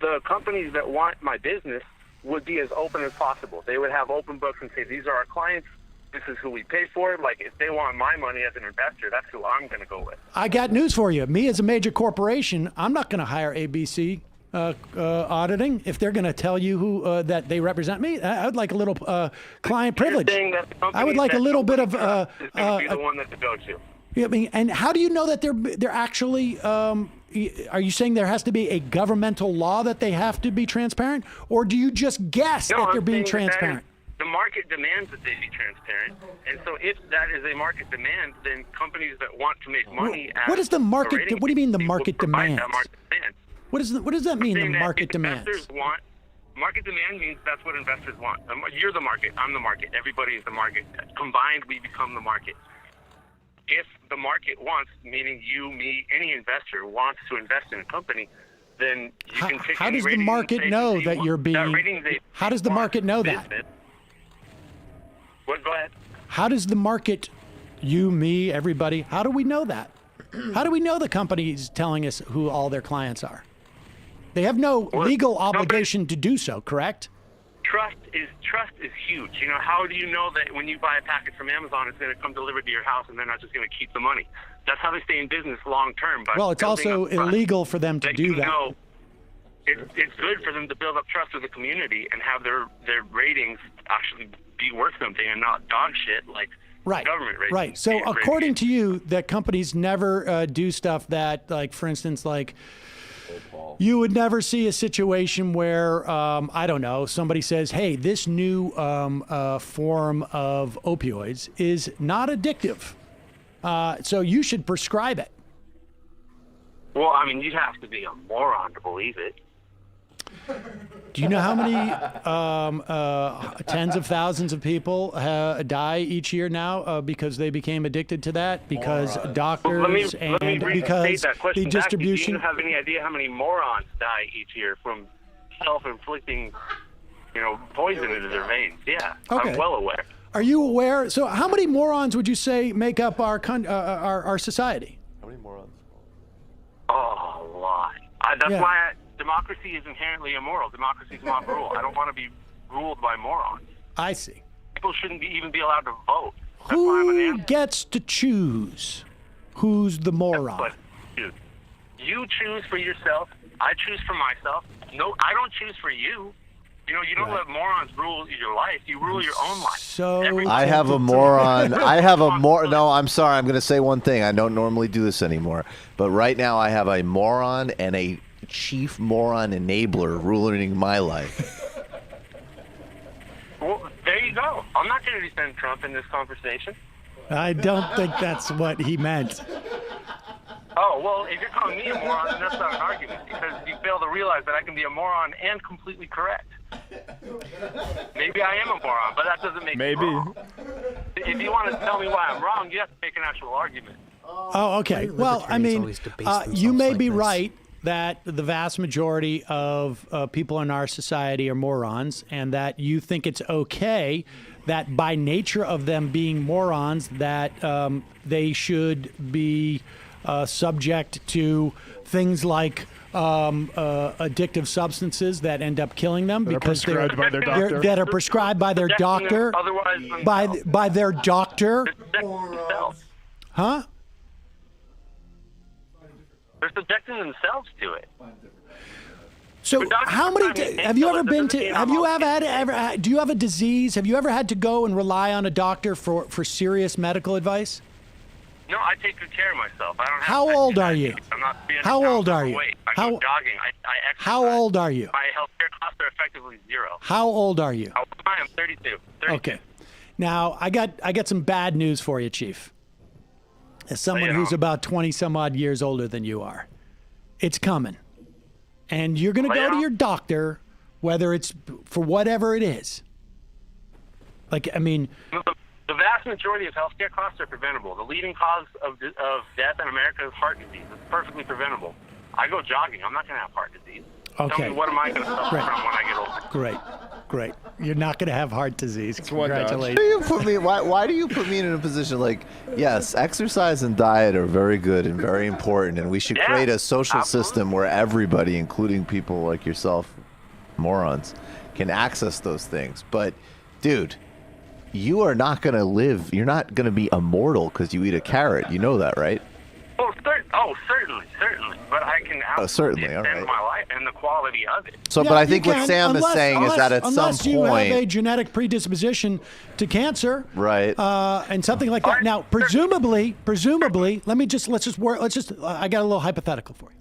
The companies that want my business would be as open as possible. They would have open books and say, these are our clients. This is who we pay for. Like, if they want my money as an investor, that's who I'm going to go with. I got news for you. Me as a major corporation, I'm not going to hire ABC auditing if they're going to tell you who that they represent me. I would like a little client privilege. I would like a little bit of. Is going to be the one that to go to. I mean, and how do you know that they're actually? Are you saying there has to be a governmental law that they have to be transparent, or do you just guess that they're being transparent? The market demands that they be transparent, and so if that is a market demand, then companies that want to make money. What is the market? What do you mean the market demands? What does that mean? The market demands. Market demand means that's what investors want. You're the market. I'm the market. Everybody is the market. Combined, we become the market. If the market wants, meaning you, me, any investor wants to invest in a company, then you can pick. How does the market know that you're being? How does the market know that? What? Go ahead. How does the market, you, me, everybody? How do we know that? How do we know the company's telling us who all their clients are? They have no legal obligation to do so, correct? Trust is huge. You know, how do you know that when you buy a package from Amazon, it's going to come delivered to your house and they're not just going to keep the money? That's how they stay in business long term. Well, it's also illegal for them to do that. It's good for them to build up trust with the community and have their ratings actually be worth something and not dog shit like government ratings. Right. So according to you, that companies never do stuff that, like, for instance, like, you would never see a situation where, I don't know, somebody says, hey, this new form of opioids is not addictive, so you should prescribe it. Well, I mean, you'd have to be a moron to believe it. Do you know how many tens of thousands of people die each year now because they became addicted to that? Because doctors because that question the distribution. Do you have any idea how many morons die each year from self-inflicting, poison into their veins? Yeah, okay. I'm well aware. Are you aware? So, how many morons would you say make up our society? How many morons? Oh, a lot. That's why democracy is inherently immoral. Democracy is not rule. I don't want to be ruled by morons. I see. People shouldn't even be allowed to vote. That's why I'm an Who gets to choose who's the moron? You choose for yourself. I choose for myself. No, I don't choose for you. You don't let morons rule your life. You rule your own life. So I have a moron. No, I'm sorry. I'm going to say one thing. I don't normally do this anymore. But right now I have a moron and a chief moron enabler ruling my life. Well, there you go. I'm not going to defend Trump in this conversation. I don't think that's what he meant. Oh, well, if you're calling me a moron, then that's not an argument, because you fail to realize that I can be a moron and completely correct. Maybe I am a moron, but that doesn't make me wrong. If you want to tell me why I'm wrong, you have to make an actual argument. Oh, okay. Well, I mean, you may be right that the vast majority of people in our society are morons, and that you think it's okay that by nature of them being morons that they should be subject to things like addictive substances that end up killing them because they're prescribed by their doctor. By their doctor. Huh? They're subjecting themselves to it. So how many have you ever been to? Have you ever do you have a disease? Have you ever had to go and rely on a doctor for serious medical advice? No, I take good care of myself. I don't have. How old are you? I'm not being How old are you? I go jogging. I exercise. How old are you? My healthcare costs are effectively zero. How old are you? I'm 32. Okay. Now, I got some bad news for you, Chief. As someone who's about 20 some odd years older than you are, it's coming. And you're going to go to your doctor, whether it's for whatever it is. Like, I mean, the vast majority of healthcare costs are preventable. The leading cause of death in America is heart disease. It's perfectly preventable. I go jogging. I'm not going to have heart disease. Okay. Tell me, what am I going to suffer from when I get older? Great. You're not going to have heart disease. Congratulations. Why do you put me in a position like, yes, exercise and diet are very good and very important, and we should create a social system where everybody, including people like yourself, morons, can access those things. But, dude, you are not going to live. You're not going to be immortal because you eat a carrot. You know that, right? Certainly. But I can certainly, all extend right. my life and the quality of it. So, but I think what Sam is saying is that at some unless you have a point, genetic predisposition to cancer, right, and something like that. Now, presumably, let's just I got a little hypothetical for you.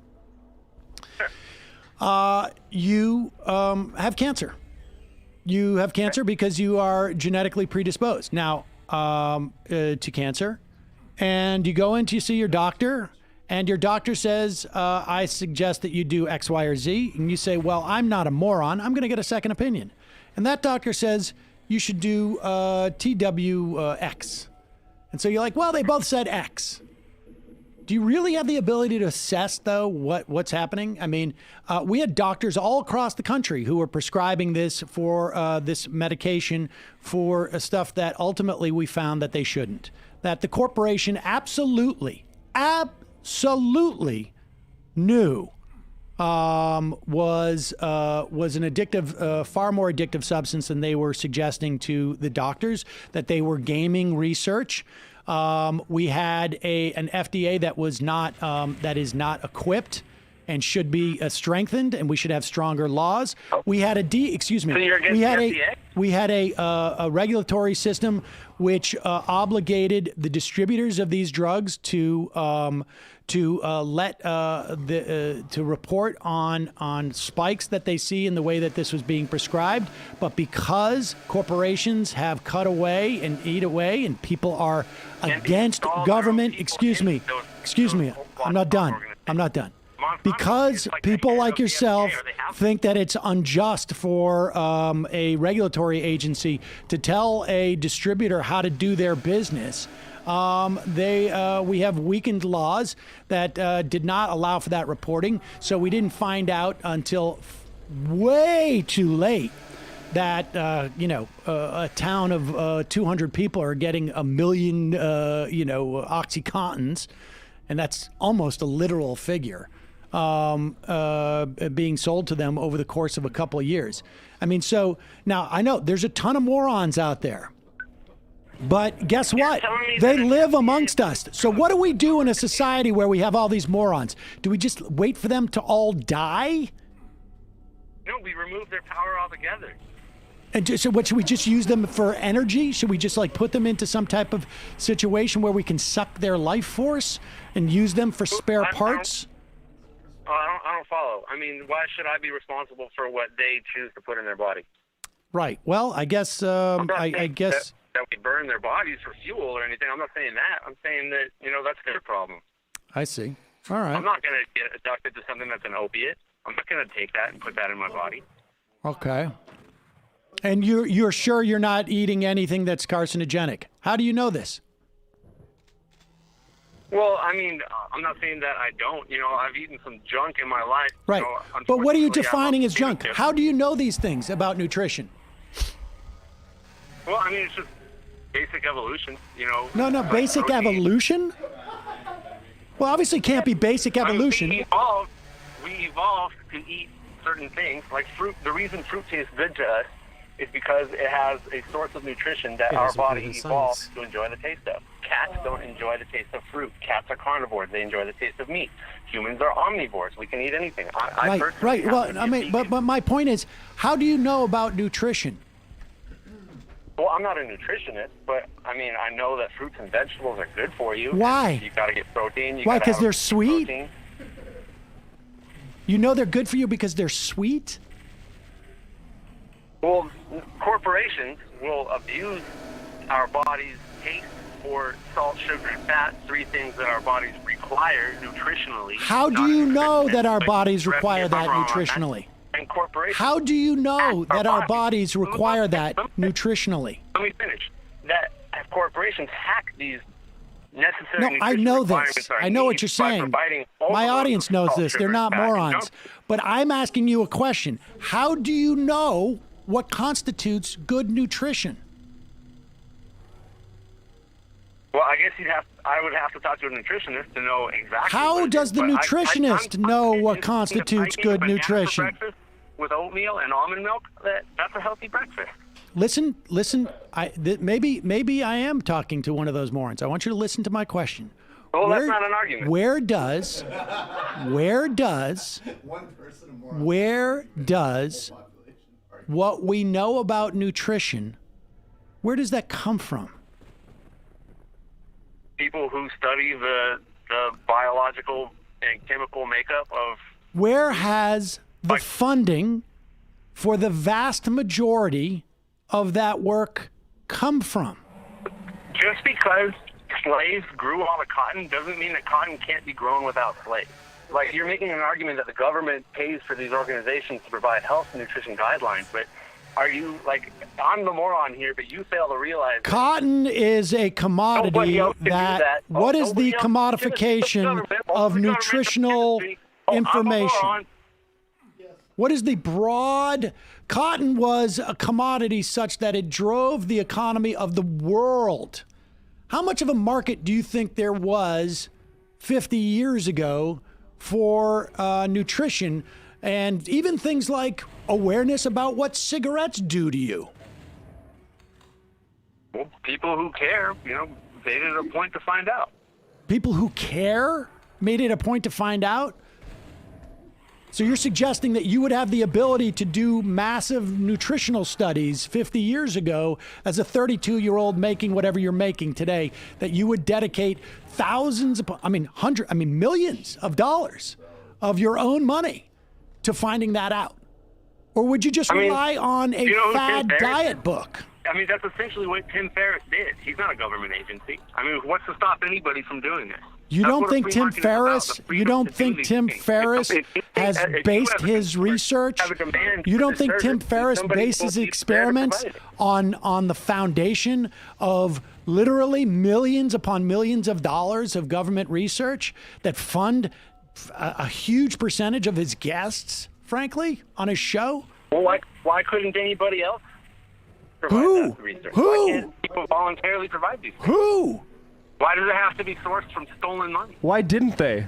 You have cancer. You have cancer because you are genetically predisposed now to cancer, and you go in to see your doctor. And your doctor says, I suggest that you do X, Y, or Z. And you say, well, I'm not a moron. I'm going to get a second opinion. And that doctor says, you should do TWX. And so you're like, well, they both said X. Do you really have the ability to assess, though, what's happening? I mean, we had doctors all across the country who were prescribing this for this medication for stuff that ultimately we found that they shouldn't. That the corporation absolutely knew was an addictive, far more addictive substance than they were suggesting to the doctors, that they were gaming research. We had an FDA that was not that is not equipped and should be strengthened, and we should have stronger laws. We had a we had a regulatory system which obligated the distributors of these drugs to report on spikes that they see in the way that this was being prescribed. But because corporations have cut away and eat away, and people are against government, excuse me, I'm not done. Because people like yourself think that it's unjust for a regulatory agency to tell a distributor how to do their business, we have weakened laws that did not allow for that reporting. So we didn't find out until way too late that a town of 200 people are getting 1 million OxyContins, and that's almost a literal figure. Being sold to them over the course of a couple of years. I mean, so now I know there's a ton of morons out there, but guess what? They live amongst us. So what do we do in a society where we have all these morons? Do we just wait for them to all die? No, we remove their power altogether. And so what, should we just use them for energy? Should we just like put them into some type of situation where we can suck their life force and use them for spare parts? I don't follow. I mean, why should I be responsible for what they choose to put in their body? Right. Well, I guess I guess that we burn their bodies for fuel or anything. I'm not saying that. I'm saying that that's their problem. I see. All right. I'm not going to get addicted to something that's an opiate. I'm not going to take that and put that in my body. Okay. And you're sure you're not eating anything that's carcinogenic? How do you know this? Well, I mean, I'm not saying that I don't. I've eaten some junk in my life. Right. But what are you defining as junk? How do you know these things about nutrition? Well, I mean, it's just basic evolution, No, basic evolution? Well, obviously it can't be basic evolution. We evolved to eat certain things, like fruit. The reason fruit tastes good to us is because it has a source of nutrition that our body evolved to enjoy the taste of. Cats don't enjoy the taste of fruit. Cats are carnivores. They enjoy the taste of meat. Humans are omnivores. We can eat anything. Right. Well, I mean, but my point is, how do you know about nutrition? Well, I'm not a nutritionist, but I mean, I know that fruits and vegetables are good for you. Why? You got to get protein. Why? Because they're sweet? Protein. You know they're good for you because they're sweet? Well, corporations will abuse our bodies taste for salt, sugar, and fat, 3 things that our bodies require nutritionally. How do you know that our bodies require that nutritionally? And corporations. How do you know that our bodies require that nutritionally? Let me finish. That corporations hack these necessary No, I nutrition know requirements this. are I know what needs you're by saying. providing My overload audience of knows salt, this. They're sugar, not fat, and morons. junk. But I'm asking you a question. How do you know what constitutes good nutrition? Well, I guess I would have to talk to a nutritionist to know exactly. How what it does is, the but nutritionist know what constitutes good nutrition? With oatmeal and almond milk, that's a healthy breakfast. Listen. Maybe I am talking to one of those morons. I want you to listen to my question. Well, that's not an argument. Where does what we know about nutrition, where does that come from? People who study the biological and chemical makeup of. Where has the funding for the vast majority of that work come from? Just because slaves grew all the cotton doesn't mean that cotton can't be grown without slaves. Like, you're making an argument that the government pays for these organizations to provide health and nutrition guidelines, but are you, like, I'm the moron here, but you fail to realize Cotton is a commodity that. What is the commodification of nutritional information? What is the broad? Cotton was a commodity such that it drove the economy of the world. How much of a market do you think there was 50 years ago for nutrition and even things like awareness about what cigarettes do to you? Well, people who care, made it a point to find out. People who care made it a point to find out? So you're suggesting that you would have the ability to do massive nutritional studies 50 years ago as a 32-year-old making whatever you're making today, that you would dedicate millions of dollars of your own money to finding that out? Or would you just rely on a fad diet book? That's essentially what Tim Ferriss did. He's not a government agency. What's to stop anybody from doing this? You don't think Tim Ferriss has based his research? You don't think Tim Ferriss bases experiments on the foundation of literally millions upon millions of dollars of government research that fund a huge percentage of his guests, frankly, on his show? Well, why couldn't anybody else provide that research? Why can't people voluntarily provide these things? Who? Why does it have to be sourced from stolen money? Why didn't they?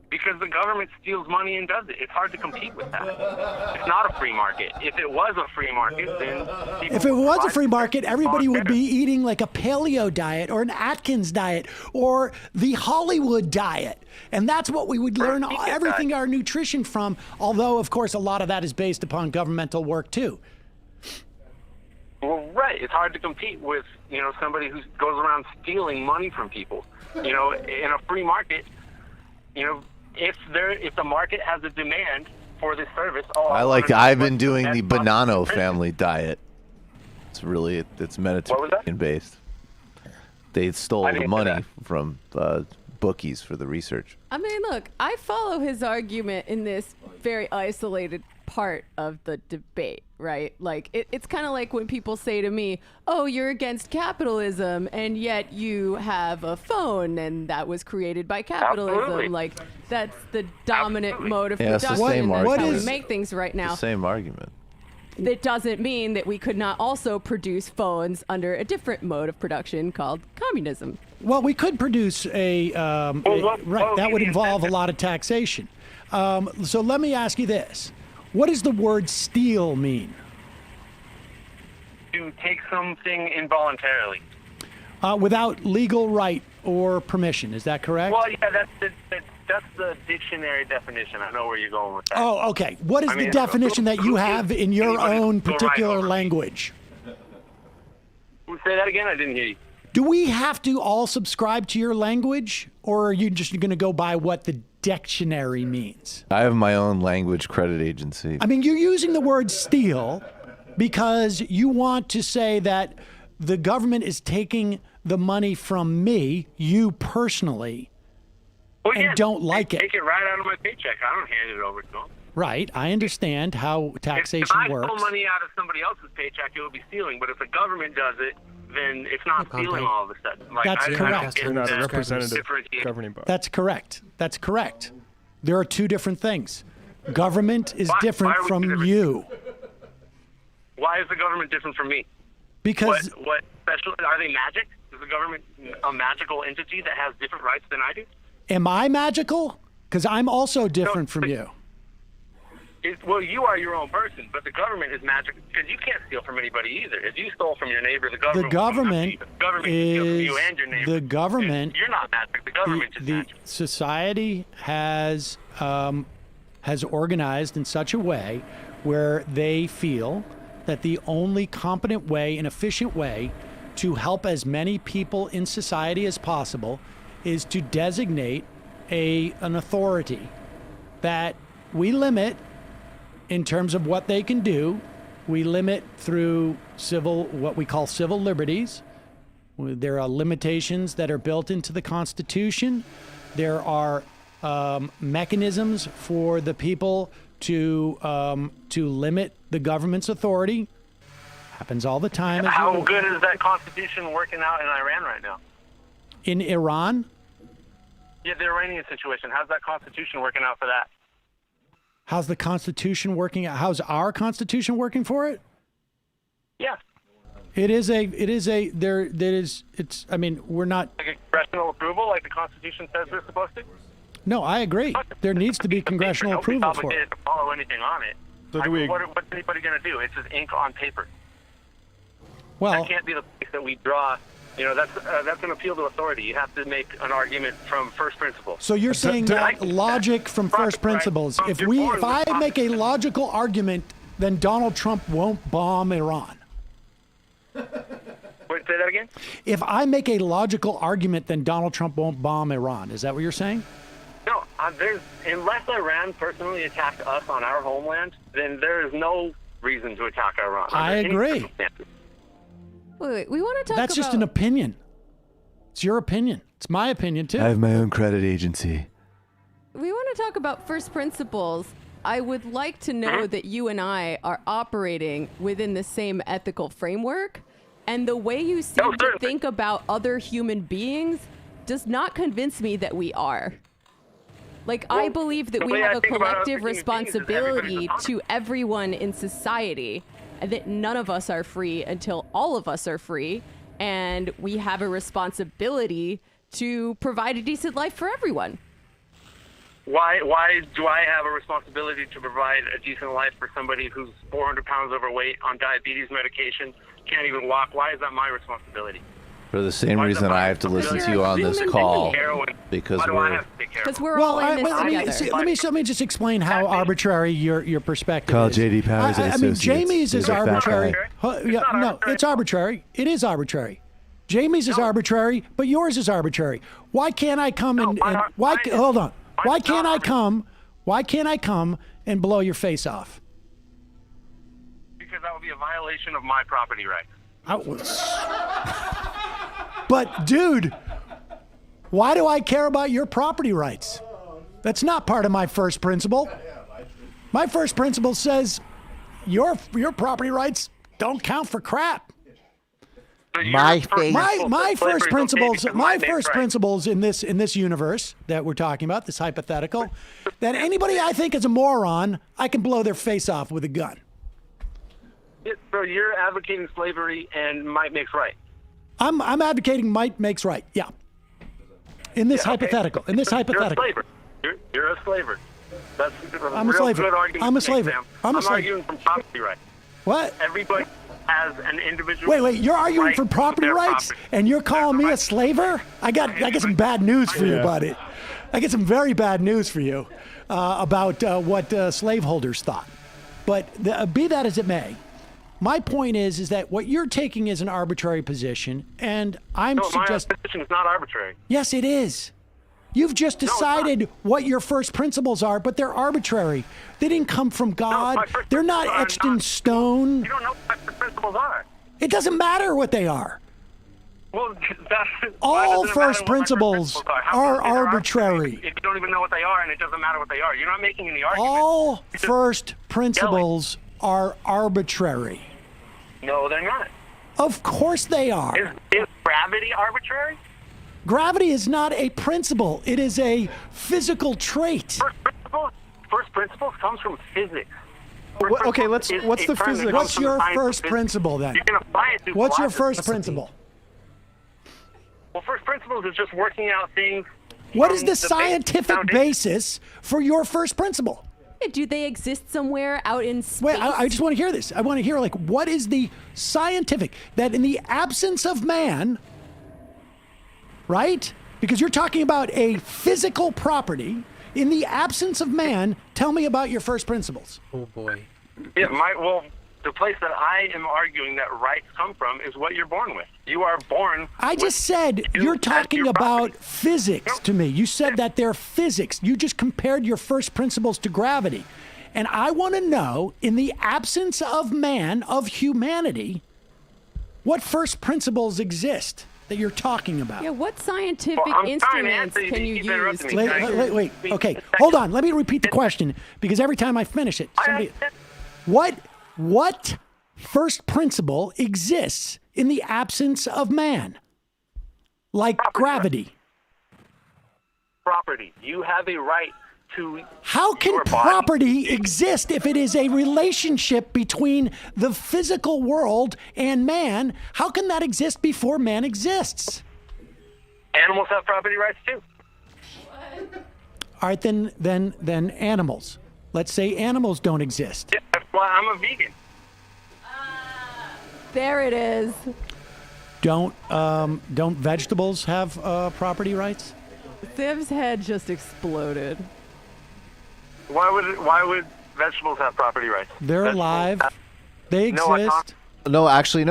Because the government steals money and does it. It's hard to compete with that. It's not a free market. If it was a free market, then if it was a free market, everybody would be eating like a paleo diet or an Atkins diet or the Hollywood diet. And that's what we would learn everything our nutrition from, although, of course, a lot of that is based upon governmental work, too. Well, right. It's hard to compete with, somebody who goes around stealing money from people. In a free market, if the market has a demand for this service, I've been doing the Bonanno family diet. It's Mediterranean based. They stole the money from bookies for the research. Look, I follow his argument in this very isolated part of the debate, right? Like, it's kind of like when people say to me, oh, you're against capitalism, and yet you have a phone, and that was created by capitalism. Absolutely. Like, that's the dominant mode of it's the production. same That's how argument. we make things right now. The same argument. That doesn't mean that we could not also produce phones under a different mode of production called communism. Well, we could produce that would involve a lot of taxation. So let me ask you this. What does the word steal mean? To take something involuntarily. Without legal right or permission, is that correct? Well, yeah, that's the dictionary definition. I know where you're going with that. Oh, okay. What is the definition that you have in your own particular language? Say that again? I didn't hear you. Do we have to all subscribe to your language, or are you just going to go by what the dictionary means? I have my own language credit agency. You're using the word steal, because you want to say that the government is taking the money from me, you personally, and don't like it. Take it right out of my paycheck. I don't hand it over to them. Right. I understand how taxation if I works. stole money out of somebody else's paycheck, it would be stealing. But if the government does it, then it's not stealing all of a sudden. Like, That's correct. You're not a representative governing body. That's correct. That's correct. There are two different things. Government is different from you. Why is the government different from me? Because what special are they magic? Is the government a magical entity that has different rights than I do? am I magical? Because I'm also different from you. Well, you are your own person, but the government is magic because you can't steal from anybody either. If you stole from your neighbor, the government The government can steal from you and your neighbor. the government. You're not magic. The government is The magic. society has organized in such a way where they feel that the only competent way and efficient way to help as many people in society as possible is to designate an authority that we limit in terms of what they can do. We limit through what we call civil liberties. There are limitations that are built into the Constitution. There are mechanisms for the people to limit the government's authority. Happens all the time. How good is that Constitution working out in Iran right now? In Iran? Yeah, the Iranian situation. How's that Constitution working out for that? How's the Constitution working out? How's our Constitution working for it? Yeah. I mean, we're not. Like congressional approval, like the Constitution says we're supposed to? No, I agree. There needs to be congressional approval for it. Nobody's obligated to follow anything on it. So what's anybody going to do? It's just ink on paper. Well, that can't be the place that we draw. You know, that's an appeal to authority. You have to make an argument from first principles. So you're saying that logic from first principles. If I make a logical argument, then Donald Trump won't bomb Iran. Wait, say that again? If I make a logical argument, then Donald Trump won't bomb Iran. Is that what you're saying? No, unless Iran personally attacked us on our homeland, then there is no reason to attack Iran. I agree. Wait, we want to talk That's just an opinion. It's your opinion. It's my opinion, too. I have my own credit agency. We want to talk about first principles. I would like to know that you and I are operating within the same ethical framework, and the way you seem to think about other human beings does not convince me that we are. Like, I believe that we have a collective responsibility to everyone in society, and that none of us are free until all of us are free, and we have a responsibility to provide a decent life for everyone. Why do I have a responsibility to provide a decent life for somebody who's 400 pounds overweight on diabetes medication, can't even walk? Why is that my responsibility? For the same reason I have to listen to you on this call, because we're all in this together. Let me just explain how arbitrary your perspective Call is. J.D. Powers and I mean, Associates. Jamie's is They're a fat arbitrary. guy. No, it's arbitrary. It is arbitrary. Jamie's is arbitrary, but yours is arbitrary. Why can't I come hold on? Why can't I come? Why can't I come and blow your face off? Because that would be a violation of my property rights. But, dude, why do I care about your property rights? That's not part of my first principle. My first principle says your property rights don't count for crap. My first principles in this universe that we're talking about, this hypothetical, that anybody I think is a moron, I can blow their face off with a gun. So you're advocating slavery and might makes right. I'm advocating might makes right. Yeah. In this hypothetical. In this hypothetical. You're a slaver. That's I'm a slaver. Good argument. I'm a slaver. I'm arguing from property rights. What? Everybody has an individual. Wait. You're arguing right for property to their rights, property. and you're calling me a slaver? I got some bad news for you, buddy. I get some very bad news for you about what slaveholders thought. But be that as it may, my point is that what you're taking is an arbitrary position, and I'm suggesting. My position is not arbitrary. Yes, it is. You've just decided what your first principles are, but they're arbitrary. They didn't come from God. They're not etched in stone. You don't know what the principles are. It doesn't matter what they are. Well, All first principles are arbitrary. If you don't even know what they are, and it doesn't matter what they are, you're not making any argument. All first principles are arbitrary. No, they're not. Of course they are. Is gravity arbitrary? Gravity is not a principle. It is a physical trait. First principles comes from physics. Okay, what's the physics? What's your first principle then? You can apply it to What's your philosophy. first principle? Well, first principles is just working out things. What is the scientific basis for your first principle? Do they exist somewhere out in space? Wait, I just want to hear this. I want to hear, like, what is the scientific, that in the absence of man, right? Because you're talking about a physical property. In the absence of man, tell me about your first principles. Oh, boy. Yeah, the place that I am arguing that rights come from is what you're born with. You are born. I just said you're talking about physics to me. You said that they're physics. You just compared your first principles to gravity. And I want to know, in the absence of man, of humanity, what first principles exist that you're talking about? Yeah, what scientific instruments can you use? Wait. Okay, hold on. Let me repeat the question, because every time I finish it, what first principle exists in the absence of man? Like gravity. Property. You have a right to. How can property exist if it is a relationship between the physical world and man? How can that exist before man exists? Animals have property rights too. All right, then animals. Let's say animals don't exist. Yeah, that's why I'm a vegan. There it is. Don't vegetables have property rights? Sim's head just exploded. Why would vegetables have property rights? They're alive. They exist. No, actually,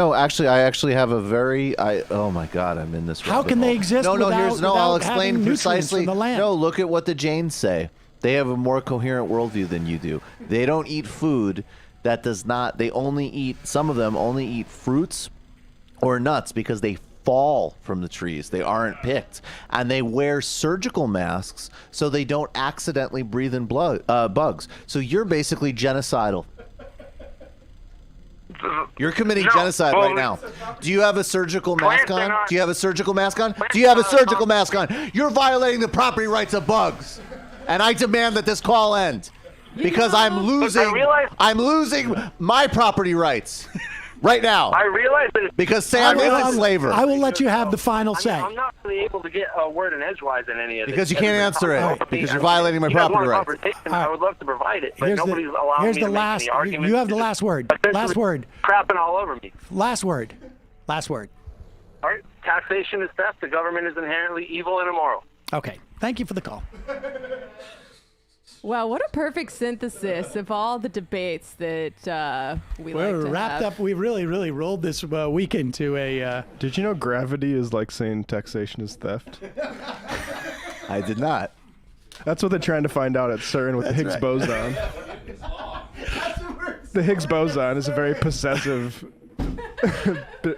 I actually have a very. Oh my God, I'm in this. How can they exist? I'll explain precisely. From the land? No, look at what the Jains say. They have a more coherent worldview than you do. They don't eat food that does not. They only eat. Some of them only eat fruits or nuts because they fall from the trees. They aren't picked, and they wear surgical masks so they don't accidentally breathe in bugs. So you're basically genocidal. You're committing genocide right now. Do you have a surgical mask on? Do you have a surgical mask on? Do you have a surgical mask on? You're violating the property rights of bugs, and I demand that this call end because I'm losing my property rights. Right now. I realize that because Sam is a slaver. I will let you have the final say. I'm not really able to get a word in edgewise in any of this. Because you can't answer it. Because you're violating my property rights. I would love to provide it, but nobody's allowing me to make any arguments. You have the last word. Last word. Crapping all over me. Last word. Last word. All right. Taxation is theft. The government is inherently evil and immoral. Okay. Thank you for the call. Wow, what a perfect synthesis of all the debates that we like to wrapped have. up. We really rolled this week into a... Did you know gravity is like saying taxation is theft? I did not. That's what they're trying to find out at CERN with the Higgs boson. The Higgs boson is a very possessive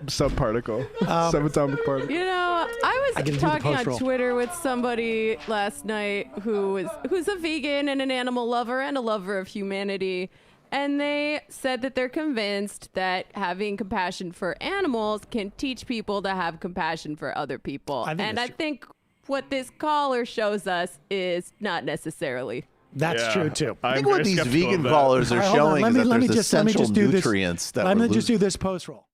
subparticle, subatomic particle. You know, I was talking on Twitter with somebody last night who's a vegan and an animal lover and a lover of humanity, and they said that they're convinced that having compassion for animals can teach people to have compassion for other people. I think what this caller shows us is not necessarily. That's true too. I think what these vegan callers are showing is that there's essential nutrients that let me just do this post roll.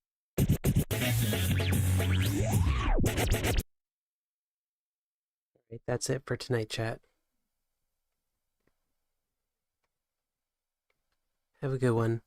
That's it for tonight, chat. Have a good one.